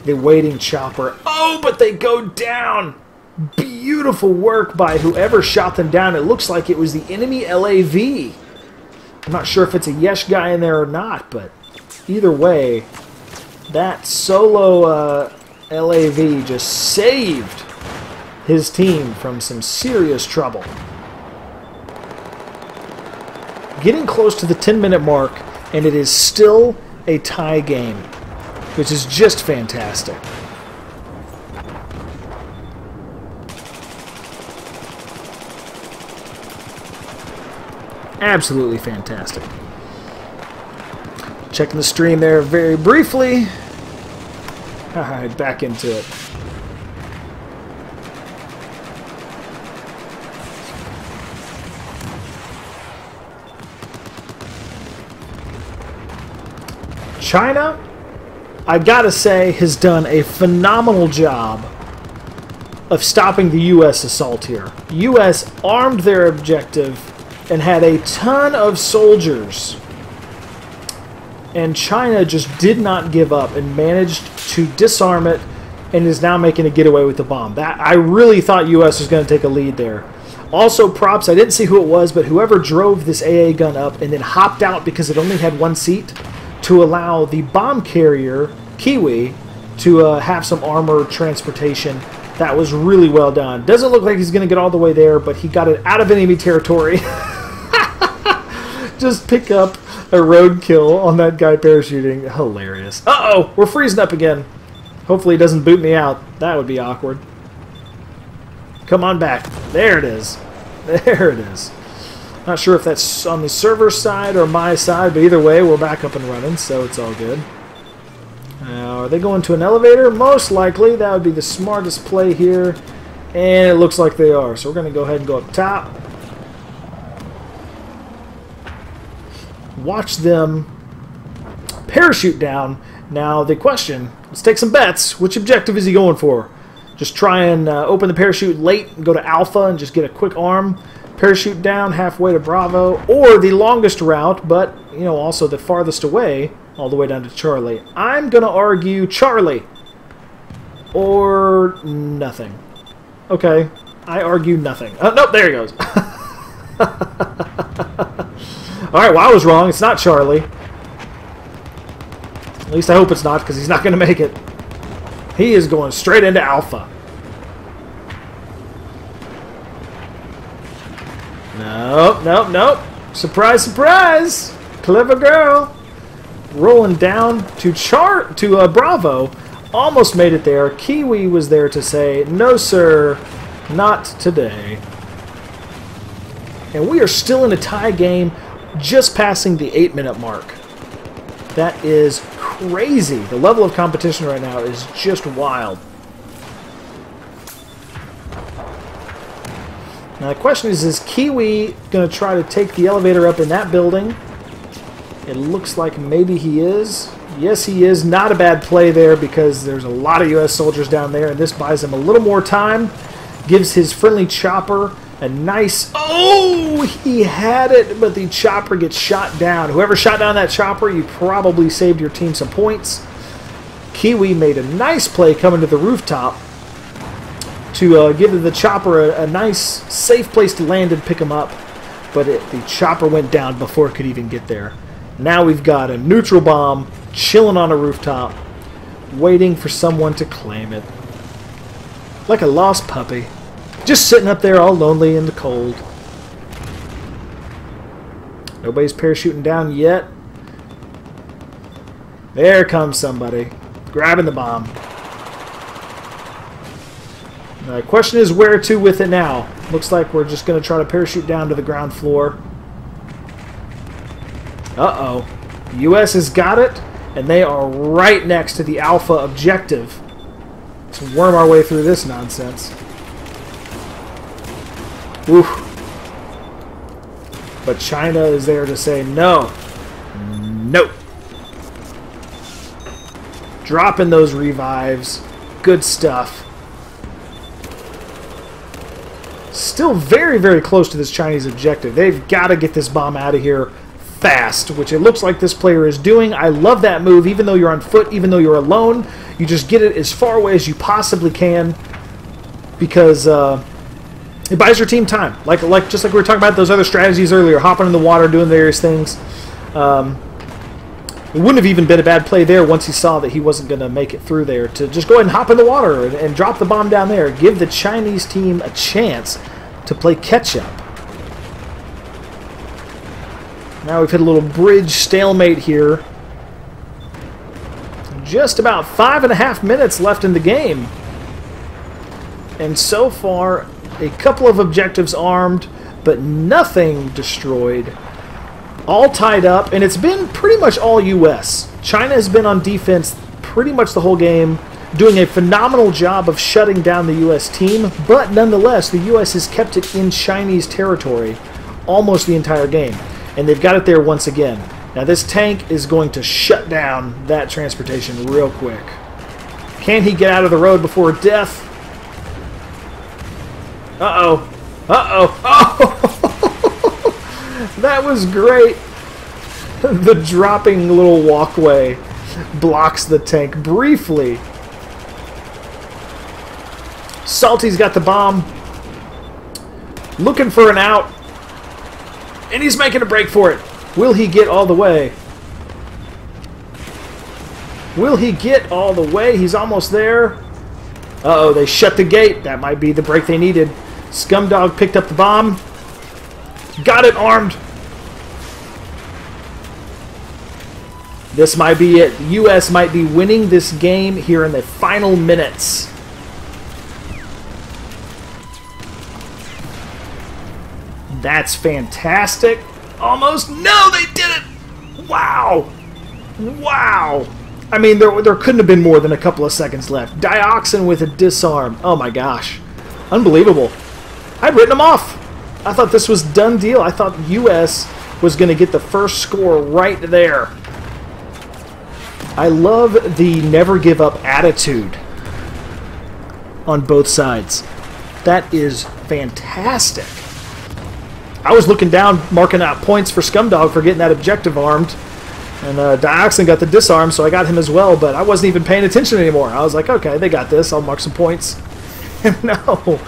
the waiting chopper. Oh, but they go down. Beautiful work by whoever shot them down. It looks like it was the enemy LAV. I'm not sure if it's a Yesh guy in there or not, but either way, that solo LAV just saved his team from some serious trouble. Getting close to the 10-minute mark, and it is still a tie game, which is just fantastic. Absolutely fantastic. Checking the stream there very briefly. Alright, back into it. China, I gotta say, has done a phenomenal job of stopping the U.S. assault here. U.S. armed their objective and had a ton of soldiers. And China just did not give up and managed to disarm it and is now making a getaway with the bomb. I really thought U.S. was going to take a lead there. Also, props, I didn't see who it was, but whoever drove this AA gun up and then hopped out because it only had one seat to allow the bomb carrier, Kiwi, to have some armor transportation. That was really well done. Doesn't look like he's going to get all the way there, but he got it out of enemy territory. Just pick up a roadkill on that guy parachuting. Hilarious. Uh-oh! We're freezing up again. Hopefully he doesn't boot me out. That would be awkward. Come on back. There it is. There it is. Not sure if that's on the server side or my side, but either way, we're back up and running, so it's all good. Now, are they going to an elevator? Most likely. That would be the smartest play here. And it looks like they are. So we're going to go ahead and go up top. Watch them parachute down. Now, the question, let's take some bets. Which objective is he going for? Just try and open the parachute late and go to Alpha and just get a quick arm. Parachute down halfway to Bravo. Or the longest route, but, you know, also the farthest away, all the way down to Charlie. I'm going to argue Charlie. Or nothing. Okay, I argue nothing. Nope, there he goes. Alright, well, I was wrong. It's not Charlie. At least I hope it's not, because he's not going to make it. He is going straight into Alpha. Nope, nope, nope. Surprise, surprise. Clever girl. Rolling down to Bravo. Almost made it there. Kiwi was there to say, no, sir, not today. And we are still in a tie game, just passing the 8-minute mark. That is crazy. The level of competition right now is just wild. Now the question is Kiwi going to try to take the elevator up in that building? It looks like maybe he is. Yes, he is. Not a bad play there because there's a lot of U.S. soldiers down there, and this buys him a little more time. Gives his friendly chopper a nice... Oh, he had it, but the chopper gets shot down. Whoever shot down that chopper, you probably saved your team some points. Kiwi made a nice play coming to the rooftop to give the chopper a nice, safe place to land and pick him up. But the chopper went down before it could even get there. Now we've got a neutral bomb chilling on a rooftop, waiting for someone to claim it. Like a lost puppy. Just sitting up there all lonely in the cold. Nobody's parachuting down yet. There comes somebody. Grabbing the bomb. The question is where to with it now. Looks like we're just going to try to parachute down to the ground floor. Uh-oh. The U.S. has got it, and they are right next to the Alpha objective. Let's worm our way through this nonsense. Oof. But China is there to say no. Nope. Dropping those revives. Good stuff. Still very, very close to this Chinese objective. They've got to get this bomb out of here fast, which it looks like this player is doing. I love that move. Even though you're on foot, even though you're alone, you just get it as far away as you possibly can because it buys your team time. Just like we were talking about those other strategies earlier, hopping in the water, doing various things. It wouldn't have even been a bad play there once he saw that he wasn't going to make it through there to just go ahead and hop in the water and drop the bomb down there. Give the Chinese team a chance to play catch-up. Now we've hit a little bridge stalemate here. Just about 5.5 minutes left in the game. And so far, a couple of objectives armed, but nothing destroyed. All tied up, and it's been pretty much all U.S. China has been on defense pretty much the whole game, doing a phenomenal job of shutting down the U.S. team, but nonetheless, the U.S. has kept it in Chinese territory almost the entire game, and they've got it there once again. Now this tank is going to shut down that transportation real quick. Can he get out of the road before death? Uh-oh. Uh-oh. Oh! That was great. The dropping little walkway blocks the tank briefly. Salty's got the bomb. Looking for an out. And he's making a break for it. Will he get all the way? Will he get all the way? He's almost there. Uh-oh, they shut the gate. That might be the break they needed. Scumdog picked up the bomb. Got it armed. This might be it. The U.S. might be winning this game here in the final minutes. That's fantastic. Almost. No, they did it. Wow. Wow. I mean, there couldn't have been more than a couple of seconds left. Dioxin with a disarm. Oh my gosh. Unbelievable. I'd written them off. I thought this was done deal. I thought the U.S. was going to get the first score right there. I love the never give up attitude on both sides. That is fantastic. I was looking down, marking out points for Scumdog for getting that objective armed. And Dioxin got the disarm, so I got him as well, but I wasn't even paying attention anymore. I was like, okay, they got this. I'll mark some points. And no,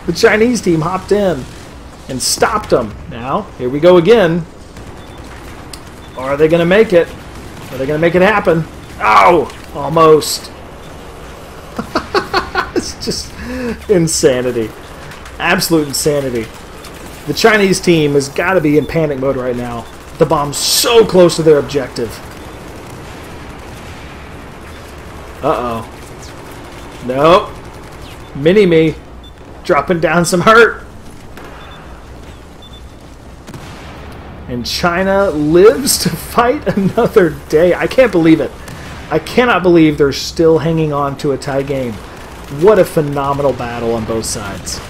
the Chinese team hopped in and stopped them. Now, here we go again. Are they going to make it? Are they going to make it happen? Oh, almost. It's just insanity. Absolute insanity. The Chinese team has got to be in panic mode right now. The bomb's so close to their objective. Uh-oh. Nope. Mini-me. Dropping down some hurt. And China lives to fight another day. I can't believe it. I cannot believe they're still hanging on to a tie game. What a phenomenal battle on both sides.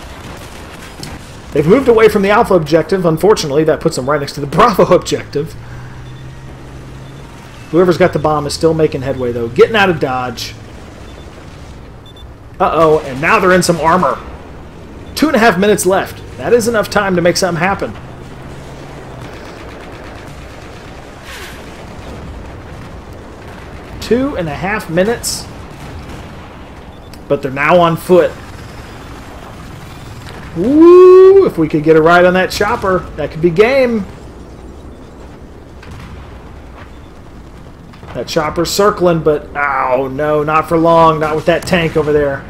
They've moved away from the Alpha objective. Unfortunately, that puts them right next to the Bravo objective. Whoever's got the bomb is still making headway, though. Getting out of dodge. Uh-oh, and now they're in some armor. 2.5 minutes left. That is enough time to make something happen. Two and a half minutes. But they're now on foot. Woo! If we could get a ride on that chopper, that could be game. That chopper's circling, but oh no, not for long. Not with that tank over there.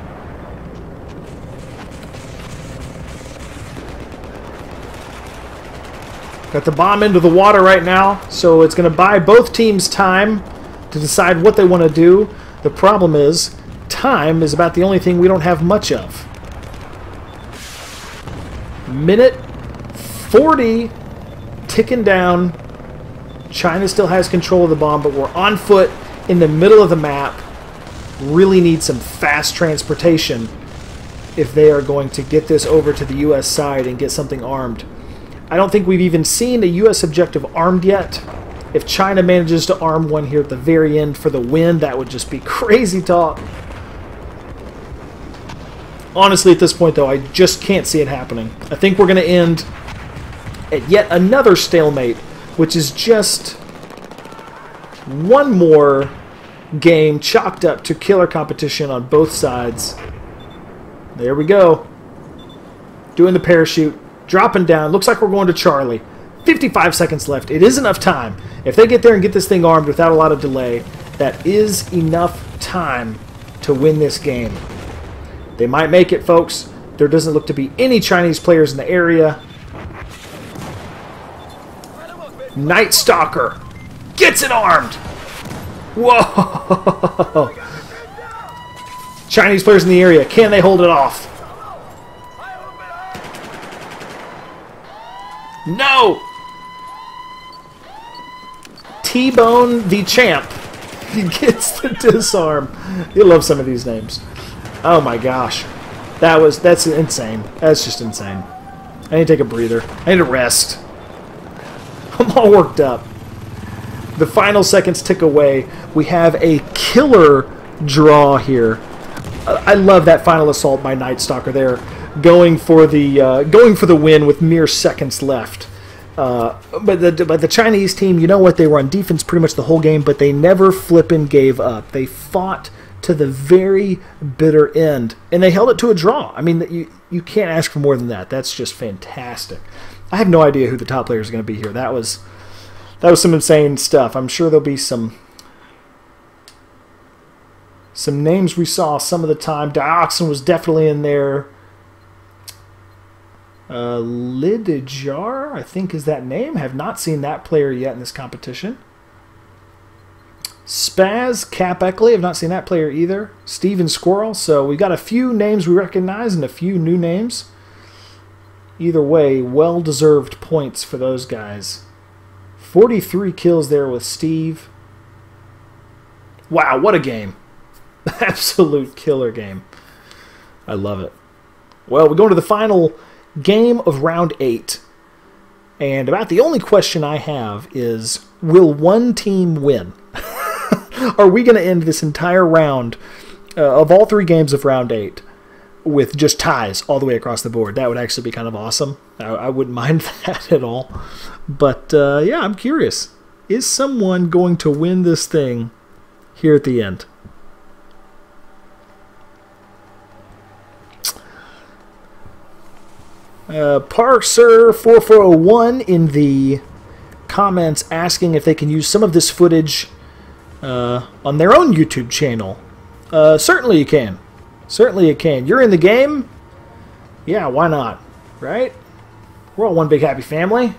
Got the bomb into the water right now, so it's going to buy both teams time to decide what they want to do. The problem is, time is about the only thing we don't have much of. Minute 40 ticking down. China still has control of the bomb, but we're on foot in the middle of the map. Really need some fast transportation if they are going to get this over to the U.S. side and get something armed. I don't think we've even seen a U.S. objective armed yet. If China manages to arm one here at the very end for the win, that would just be crazy talk. Honestly, at this point, though, I just can't see it happening. I think we're going to end at yet another stalemate, which is just one more game chalked up to killer competition on both sides. There we go. Doing the parachute, dropping down. Looks like we're going to Charlie. 55 seconds left. It is enough time. If they get there and get this thing armed without a lot of delay, that is enough time to win this game. They might make it, folks. There doesn't look to be any Chinese players in the area. Night Stalker gets it armed. Whoa! Chinese players in the area. Can they hold it off? No! T-Bone the Champ. He gets the disarm. You love some of these names. Oh my gosh. That's insane. That's just insane. I need to take a breather. I need to rest. I'm all worked up. The final seconds tick away. We have a killer draw here. I love that final assault by Night Stalker there, going for the win with mere seconds left. But the Chinese team, you know what? They were on defense pretty much the whole game, but they never flippin' gave up. They fought to the very bitter end, and they held it to a draw. I mean, you can't ask for more than that. That's just fantastic. I have no idea who the top player is going to be here. That was some insane stuff. I'm sure there'll be some names we saw some of the time. Dioxin was definitely in there. Lidijar, I think is that name. Have not seen that player yet in this competition. Spaz Cap Eckley, have not seen that player either. Steven Squirrel. So we've got a few names we recognize and a few new names. Either way, well-deserved points for those guys. 43 kills there with Steve. Wow, what a game. Absolute killer game. I love it. Well, we go to the final game of round 8. And about the only question I have is, will one team win? Are we going to end this entire round of all 3 games of round 8 with just ties all the way across the board? That would actually be kind of awesome. I wouldn't mind that at all. But yeah, I'm curious. Is someone going to win this thing here at the end? Parser4401 in the comments asking if they can use some of this footage on their own YouTube channel. Certainly you can. Certainly you can. You're in the game? Yeah, why not? Right? We're all one big happy family.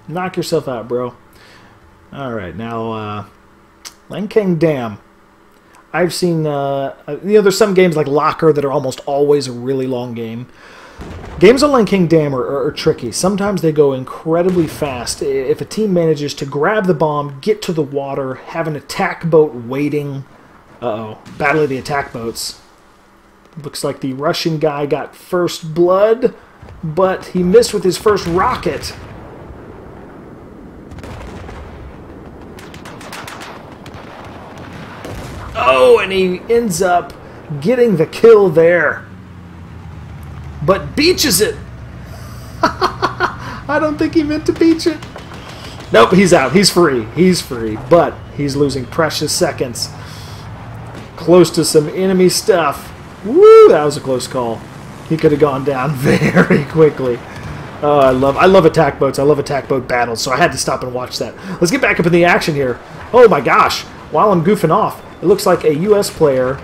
Knock yourself out, bro. Alright, now Lancang Dam. I've seen, there's some games like Locker that are almost always a really long game. Games on Lancang Dam are tricky. Sometimes they go incredibly fast. If a team manages to grab the bomb, get to the water, have an attack boat waiting. Uh-oh. Battle of the attack boats. Looks like the Russian guy got first blood, but he missed with his first rocket. Oh, and he ends up getting the kill there. But beaches it. I don't think he meant to beach it. Nope, he's out. He's free. He's free. But he's losing precious seconds. Close to some enemy stuff. Woo, that was a close call. He could have gone down very quickly. Oh, I love attack boats. I love attack boat battles, so I had to stop and watch that. Let's get back up in the action here. Oh my gosh. While I'm goofing off, it looks like a U.S. player,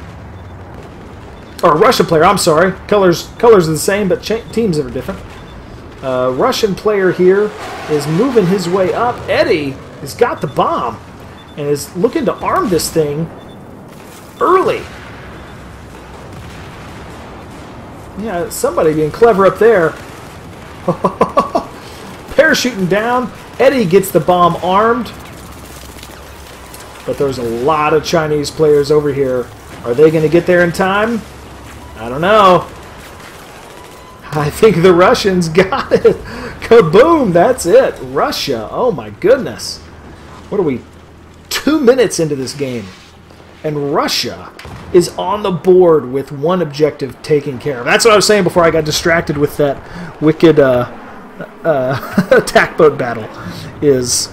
or a Russian player, I'm sorry. Colors are the same, but teams are different. Russian player here is moving his way up. Eddie has got the bomb and is looking to arm this thing early. Yeah, somebody being clever up there. Parachuting down. Eddie gets the bomb armed. But there's a lot of Chinese players over here. Are they going to get there in time? I don't know. I think the Russians got it. Kaboom! That's it. Russia. Oh my goodness. What are we? 2 minutes into this game. And Russia is on the board with one objective taken care of. That's what I was saying before I got distracted with that wicked attack boat battle. Is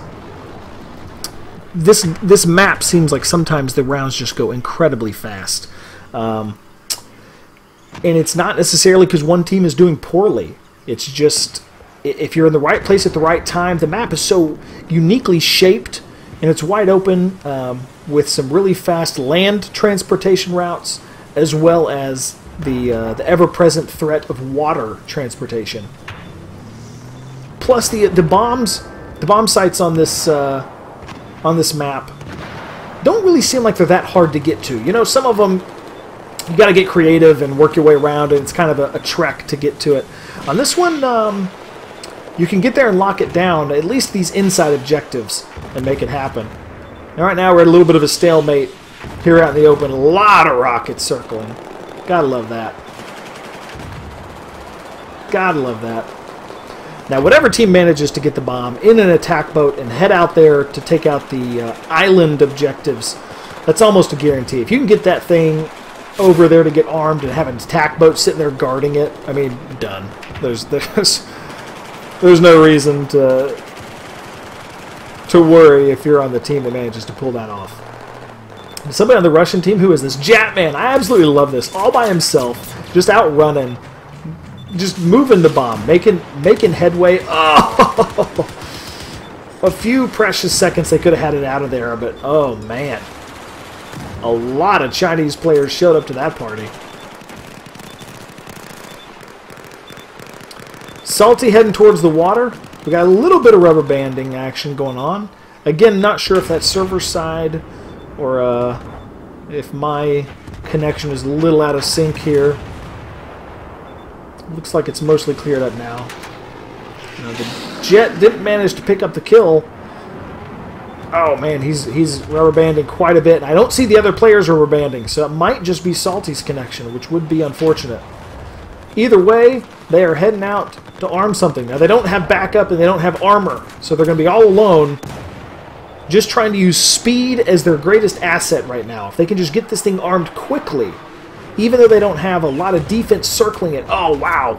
this map seems like sometimes the rounds just go incredibly fast. And it's not necessarily because one team is doing poorly. It's just if you're in the right place at the right time. The map is so uniquely shaped, and it's wide open with some really fast land transportation routes, as well as the ever-present threat of water transportation. Plus the bomb sites on this map don't really seem like they're that hard to get to. You know, some of them you got to get creative and work your way around, and it's kind of a trek to get to it. On this one, you can get there and lock it down, at least these inside objectives, and make it happen. And right now we're at a little bit of a stalemate here out in the open. A lot of rockets circling. Gotta love that. Gotta love that. Now, whatever team manages to get the bomb in an attack boat and head out there to take out the island objectives, that's almost a guarantee. If you can get that thing over there to get armed and have an attack boat sitting there guarding it, I mean, done. There's no reason to worry if you're on the team that manages to pull that off. And somebody on the Russian team, who is this? Jatman. I absolutely love this. All by himself, just outrunning, just moving the bomb, making headway. Oh, a few precious seconds they could have had it out of there, but oh man, a lot of Chinese players showed up to that party. Salty heading towards the water. We got a little bit of rubber banding action going on. Again, not sure if that's server side or if my connection is a little out of sync here. Looks like it's mostly cleared up now. The jet didn't manage to pick up the kill. Oh man, he's rubber banding quite a bit. And I don't see the other players rubber banding, so it might just be Salty's connection, which would be unfortunate. Either way, they are heading out to arm something. Now, they don't have backup and they don't have armor, so they're going to be all alone, just trying to use speed as their greatest asset right now. If they can just get this thing armed quickly, even though they don't have a lot of defense circling it. Oh, wow.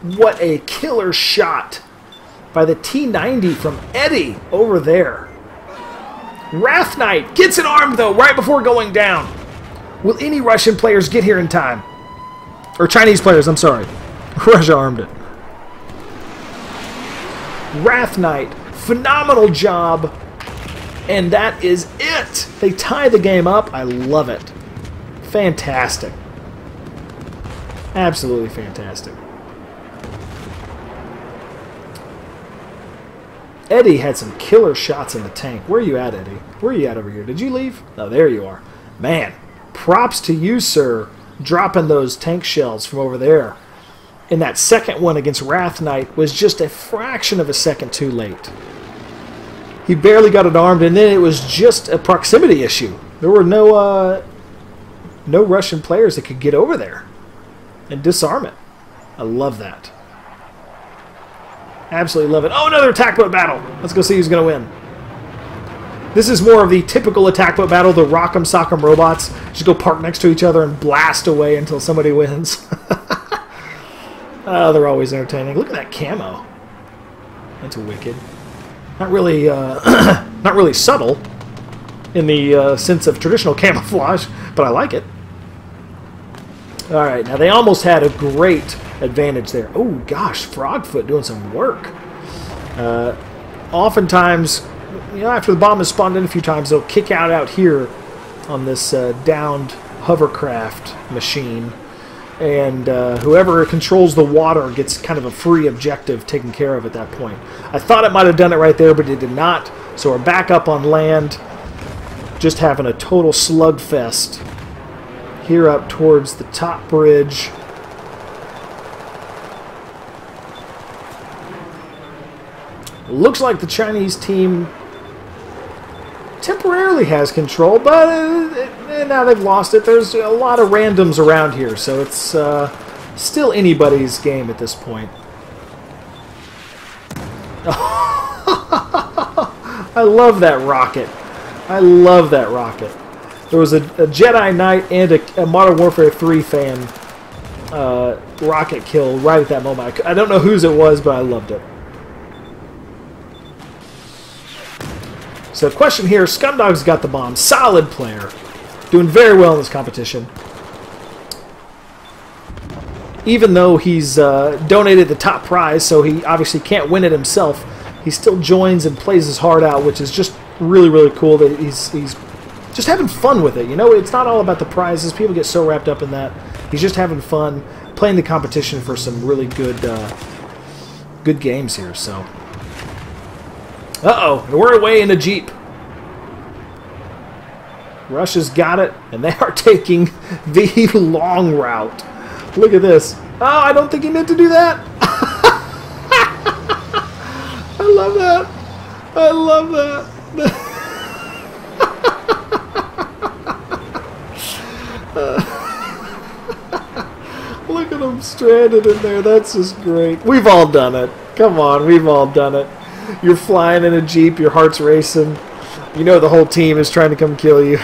What a killer shot by the T-90 from Eddie over there. Wrath Knight gets it armed, though, right before going down. Will any Russian players get here in time? Or Chinese players, I'm sorry. Russia armed it. Wrath Knight, phenomenal job. And that is it. They tie the game up. I love it. Fantastic. Absolutely fantastic. Eddie had some killer shots in the tank. Where are you at, Eddie? Where are you at over here? Did you leave? Oh, there you are. Man, props to you, sir, dropping those tank shells from over there. And that second one against Wrath Knight was just a fraction of a second too late. He barely got it armed, and then it was just a proximity issue. There were no Russian players that could get over there and disarm it. I love that. Absolutely love it. Oh, another attack boat battle. Let's go see who's going to win. This is more of the typical attack boat battle, the rock'em sock'em robots. Just go park next to each other and blast away until somebody wins. Oh, they're always entertaining. Look at that camo. That's wicked. Not really, not really subtle in the sense of traditional camouflage, but I like it. All right, now they almost had a great advantage there. Oh gosh, Frogfoot doing some work. Oftentimes, you know, after the bomb has spawned in a few times, they'll kick out here on this downed hovercraft machine, and whoever controls the water gets kind of a free objective taken care of at that point. I thought it might have done it right there, but it did not. So we're back up on land, just having a total slugfest here up towards the top bridge. Looks like the Chinese team temporarily has control, but now they've lost it. There's a lot of randoms around here, so it's still anybody's game at this point. I love that rocket. I love that rocket. There was a Jedi Knight and a Modern Warfare 3 fan rocket kill right at that moment. I don't know whose it was, but I loved it. So the question here, Scumdog's got the bomb. Solid player. Doing very well in this competition. Even though he's donated the top prize, so he obviously can't win it himself, he still joins and plays his heart out, which is just really, really cool that he's just having fun with it. You know, it's not all about the prizes. People get so wrapped up in that. He's just having fun, playing the competition for some really good good games here. So, uh-oh, we're away in a Jeep. Russia's got it, and they are taking the long route. Look at this. Oh, I don't think he meant to do that. I love that. I love that. Look at him stranded in there. That's just great. We've all done it. Come on, we've all done it. You're flying in a Jeep, your heart's racing. You know the whole team is trying to come kill you.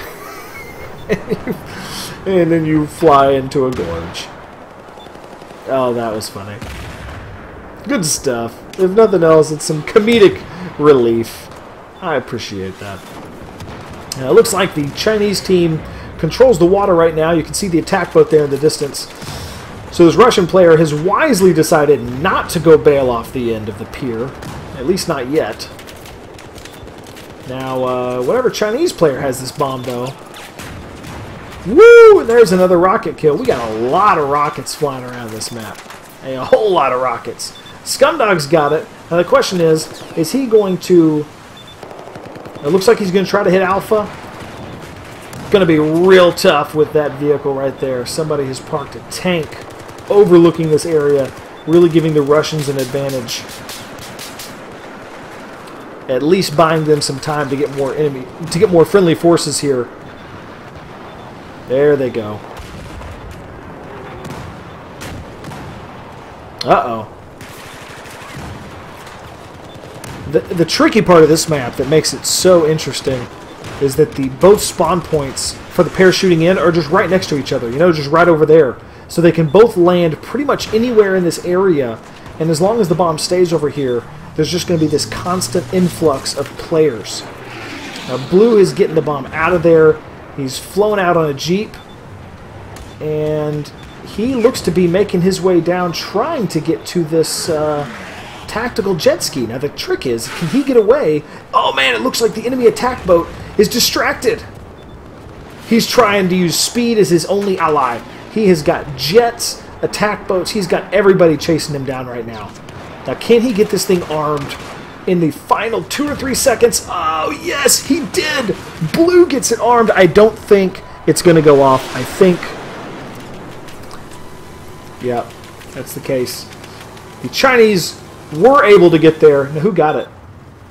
And then you fly into a gorge. Oh, that was funny. Good stuff. If nothing else, it's some comedic relief. I appreciate that. Now, it looks like the Chinese team controls the water right now. You can see the attack boat there in the distance. So this Russian player has wisely decided not to go bail off the end of the pier. At least not yet. Now, whatever Chinese player has this bomb, though. Woo! And there's another rocket kill. We got a lot of rockets flying around this map. A whole lot of rockets. Scumdog's got it. Now the question is he going to... It looks like he's going to try to hit Alpha. Going to be real tough with that vehicle right there. Somebody has parked a tank overlooking this area, really giving the Russians an advantage. At least buying them some time to get more friendly forces here. There they go. Uh-oh. The tricky part of this map that makes it so interesting is that both spawn points for the pair shooting in are just right next to each other. You know, just right over there. So they can both land pretty much anywhere in this area. And as long as the bomb stays over here, there's just going to be this constant influx of players. Now, Blue is getting the bomb out of there. He's flown out on a Jeep, and he looks to be making his way down, trying to get to this tactical jet ski. Now, the trick is, can he get away? Oh, man, it looks like the enemy attack boat is distracted. He's trying to use speed as his only ally. He has got jets, attack boats. He's got everybody chasing him down right now. Now, can he get this thing armed in the final 2 or 3 seconds? Oh, yes, he did! Blue gets it armed. I don't think it's going to go off. I think... Yeah, that's the case. The Chinese were able to get there. Now, who got it?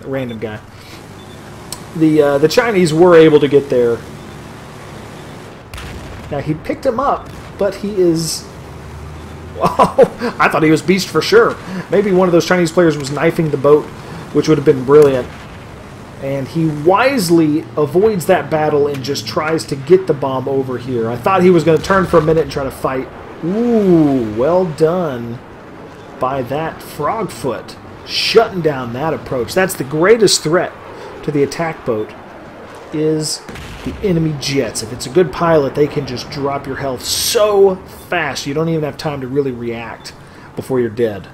A random guy. The Chinese were able to get there. Now, he picked him up, but he is... Oh, I thought he was beast for sure. Maybe one of those Chinese players was knifing the boat, which would have been brilliant. And he wisely avoids that battle and just tries to get the bomb over here. I thought he was going to turn for a minute and try to fight. Ooh, well done by that Frogfoot. Shutting down that approach. That's the greatest threat to the attack boat is the enemy jets. If it's a good pilot, they can just drop your health so fast you don't even have time to really react before you're dead.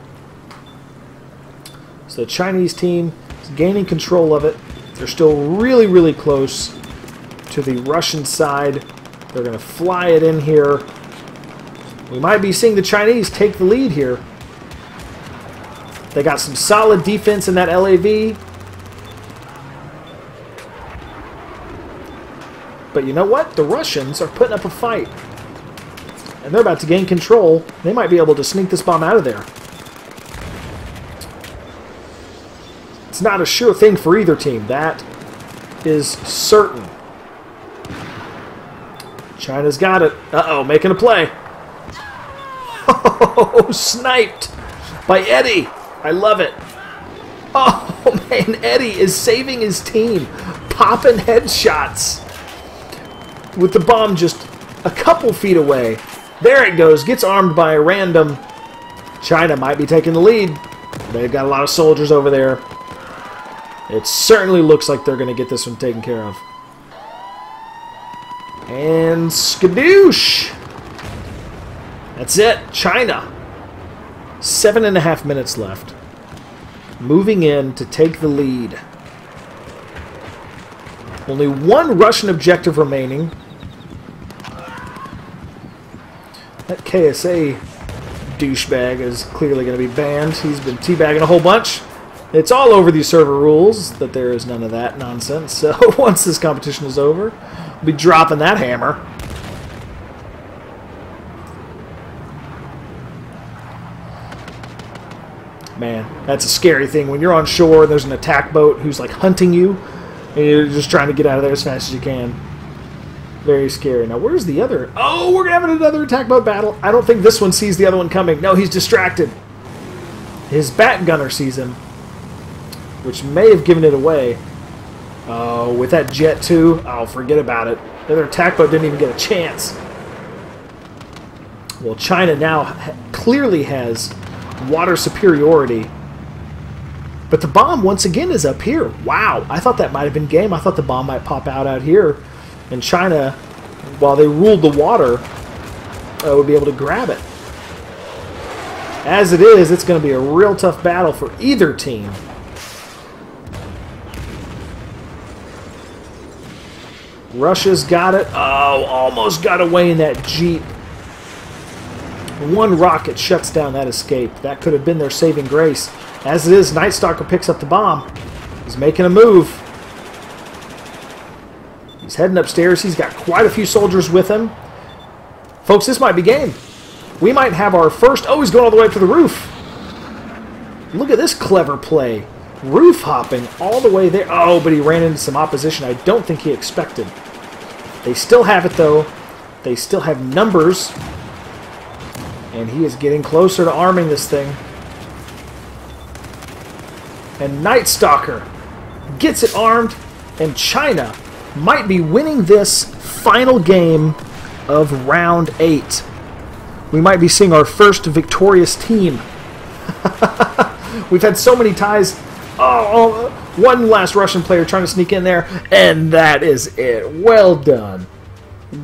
So the Chinese team is gaining control of it. They're still really, really close to the Russian side. They're going to fly it in here. We might be seeing the Chinese take the lead here. They got some solid defense in that LAV. But you know what? The Russians are putting up a fight. And they're about to gain control. They might be able to sneak this bomb out of there. It's not a sure thing for either team. That is certain. China's got it. Uh-oh, making a play. Oh, sniped by Eddie. I love it. Oh, man, Eddie is saving his team. popping headshots with the bomb just a couple feet away. There it goes. Gets armed by a random. China might be taking the lead. They've got a lot of soldiers over there. It certainly looks like they're going to get this one taken care of. And skadoosh! That's it. China. 7.5 minutes left. Moving in to take the lead. Only one Russian objective remaining. That KSA douchebag is clearly going to be banned. He's been teabagging a whole bunch. It's all over these server rules that there is none of that nonsense. So once this competition is over, we'll be dropping that hammer. Man, that's a scary thing. When you're on shore and there's an attack boat who's like hunting you, and you're just trying to get out of there as fast as you can. Very scary. Now, where's the other? Oh, we're having another attack boat battle. I don't think this one sees the other one coming. No, he's distracted. His bat gunner sees him, which may have given it away. Oh, with that jet too? Oh, forget about it. The other attack boat didn't even get a chance. Well, China now clearly has water superiority. But the bomb, once again, is up here. Wow, I thought that might have been game. I thought the bomb might pop out here. And China, while they ruled the water, would be able to grab it. As it is, it's going to be a real tough battle for either team. Russia's got it. Oh, almost got away in that Jeep. One rocket shuts down that escape. That could have been their saving grace. As it is, Night Stalker picks up the bomb. He's making a move. He's heading upstairs. He's got quite a few soldiers with him. Folks, this might be game. We might have our first... Oh, he's going all the way up to the roof. Look at this clever play. Roof hopping all the way there. Oh, but he ran into some opposition I don't think he expected. They still have it, though. They still have numbers. And he is getting closer to arming this thing. And Night Stalker gets it armed, and China might be winning this final game of round 8. We might be seeing our first victorious team. We've had so many ties. Oh, one last Russian player trying to sneak in there, and that is it. Well done.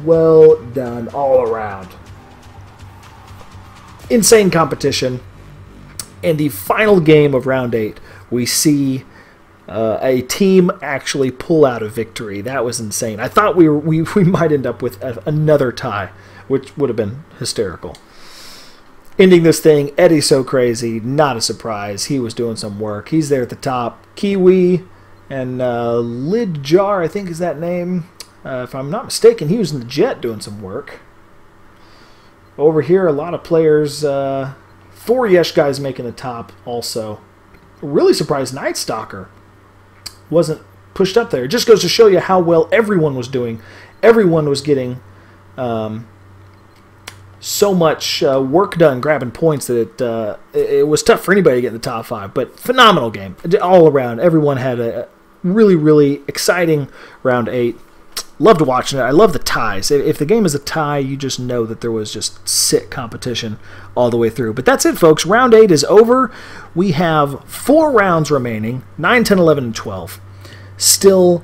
Well done all around. Insane competition. In the final game of round 8, we see a team actually pull out a victory. That was insane. I thought we might end up with another tie, which would have been hysterical. Ending this thing, Eddie So Crazy, not a surprise. He was doing some work. He's there at the top. Kiwi and Lid Jar, I think is that name. If I'm not mistaken, he was in the jet doing some work. Over here, a lot of players. 4 Yesh guys making the top also. Really surprised Night Stalker wasn't pushed up there. It just goes to show you how well everyone was doing. Everyone was getting so much work done grabbing points that it was tough for anybody to get in the top 5. But phenomenal game all around. Everyone had a really, really exciting round 8. Loved watching it. I love the ties. If the game is a tie, you just know that there was just sick competition all the way through. But that's it, folks. Round 8 is over. We have 4 rounds remaining, 9, 10, 11, and 12. Still,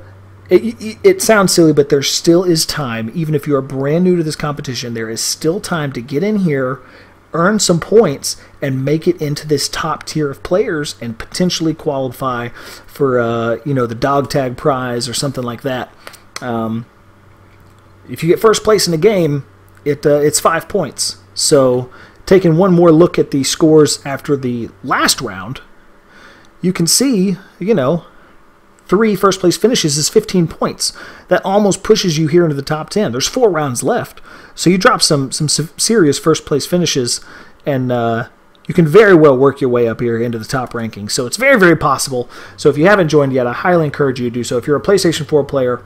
it sounds silly, but there still is time. Even if you are brand new to this competition, there is still time to get in here, earn some points, and make it into this top tier of players and potentially qualify for the dog tag prize or something like that. If you get first place in the game, it's 5 points. So taking one more look at the scores after the last round, you can see, 3 first place finishes is 15 points. That almost pushes you here into the top 10. There's 4 rounds left. So you drop some serious first place finishes, and you can very well work your way up here into the top ranking. So it's very, very possible. So if you haven't joined yet, I highly encourage you to do so. If you're a PlayStation 4 player,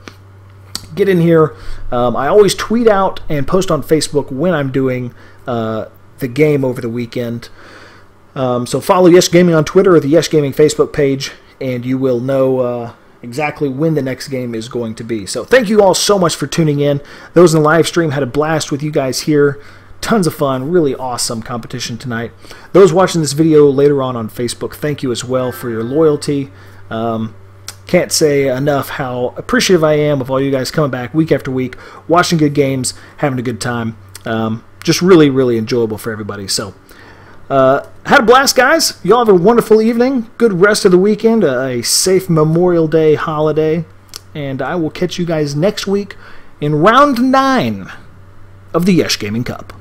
get in here. I always tweet out and post on Facebook when I'm doing the game over the weekend. So follow Yesh Gaming on Twitter or the Yesh Gaming Facebook page, and you will know exactly when the next game is going to be. So thank you all so much for tuning in. Those in the live stream had a blast with you guys here. Tons of fun, really awesome competition tonight. Those watching this video later on Facebook, thank you as well for your loyalty. Can't say enough how appreciative I am of all you guys coming back week after week, watching good games, having a good time. Just really, really enjoyable for everybody. So, had a blast, guys. Y'all have a wonderful evening. Good rest of the weekend. A safe Memorial Day holiday. And I will catch you guys next week in round 9 of the Yesh Gaming Cup.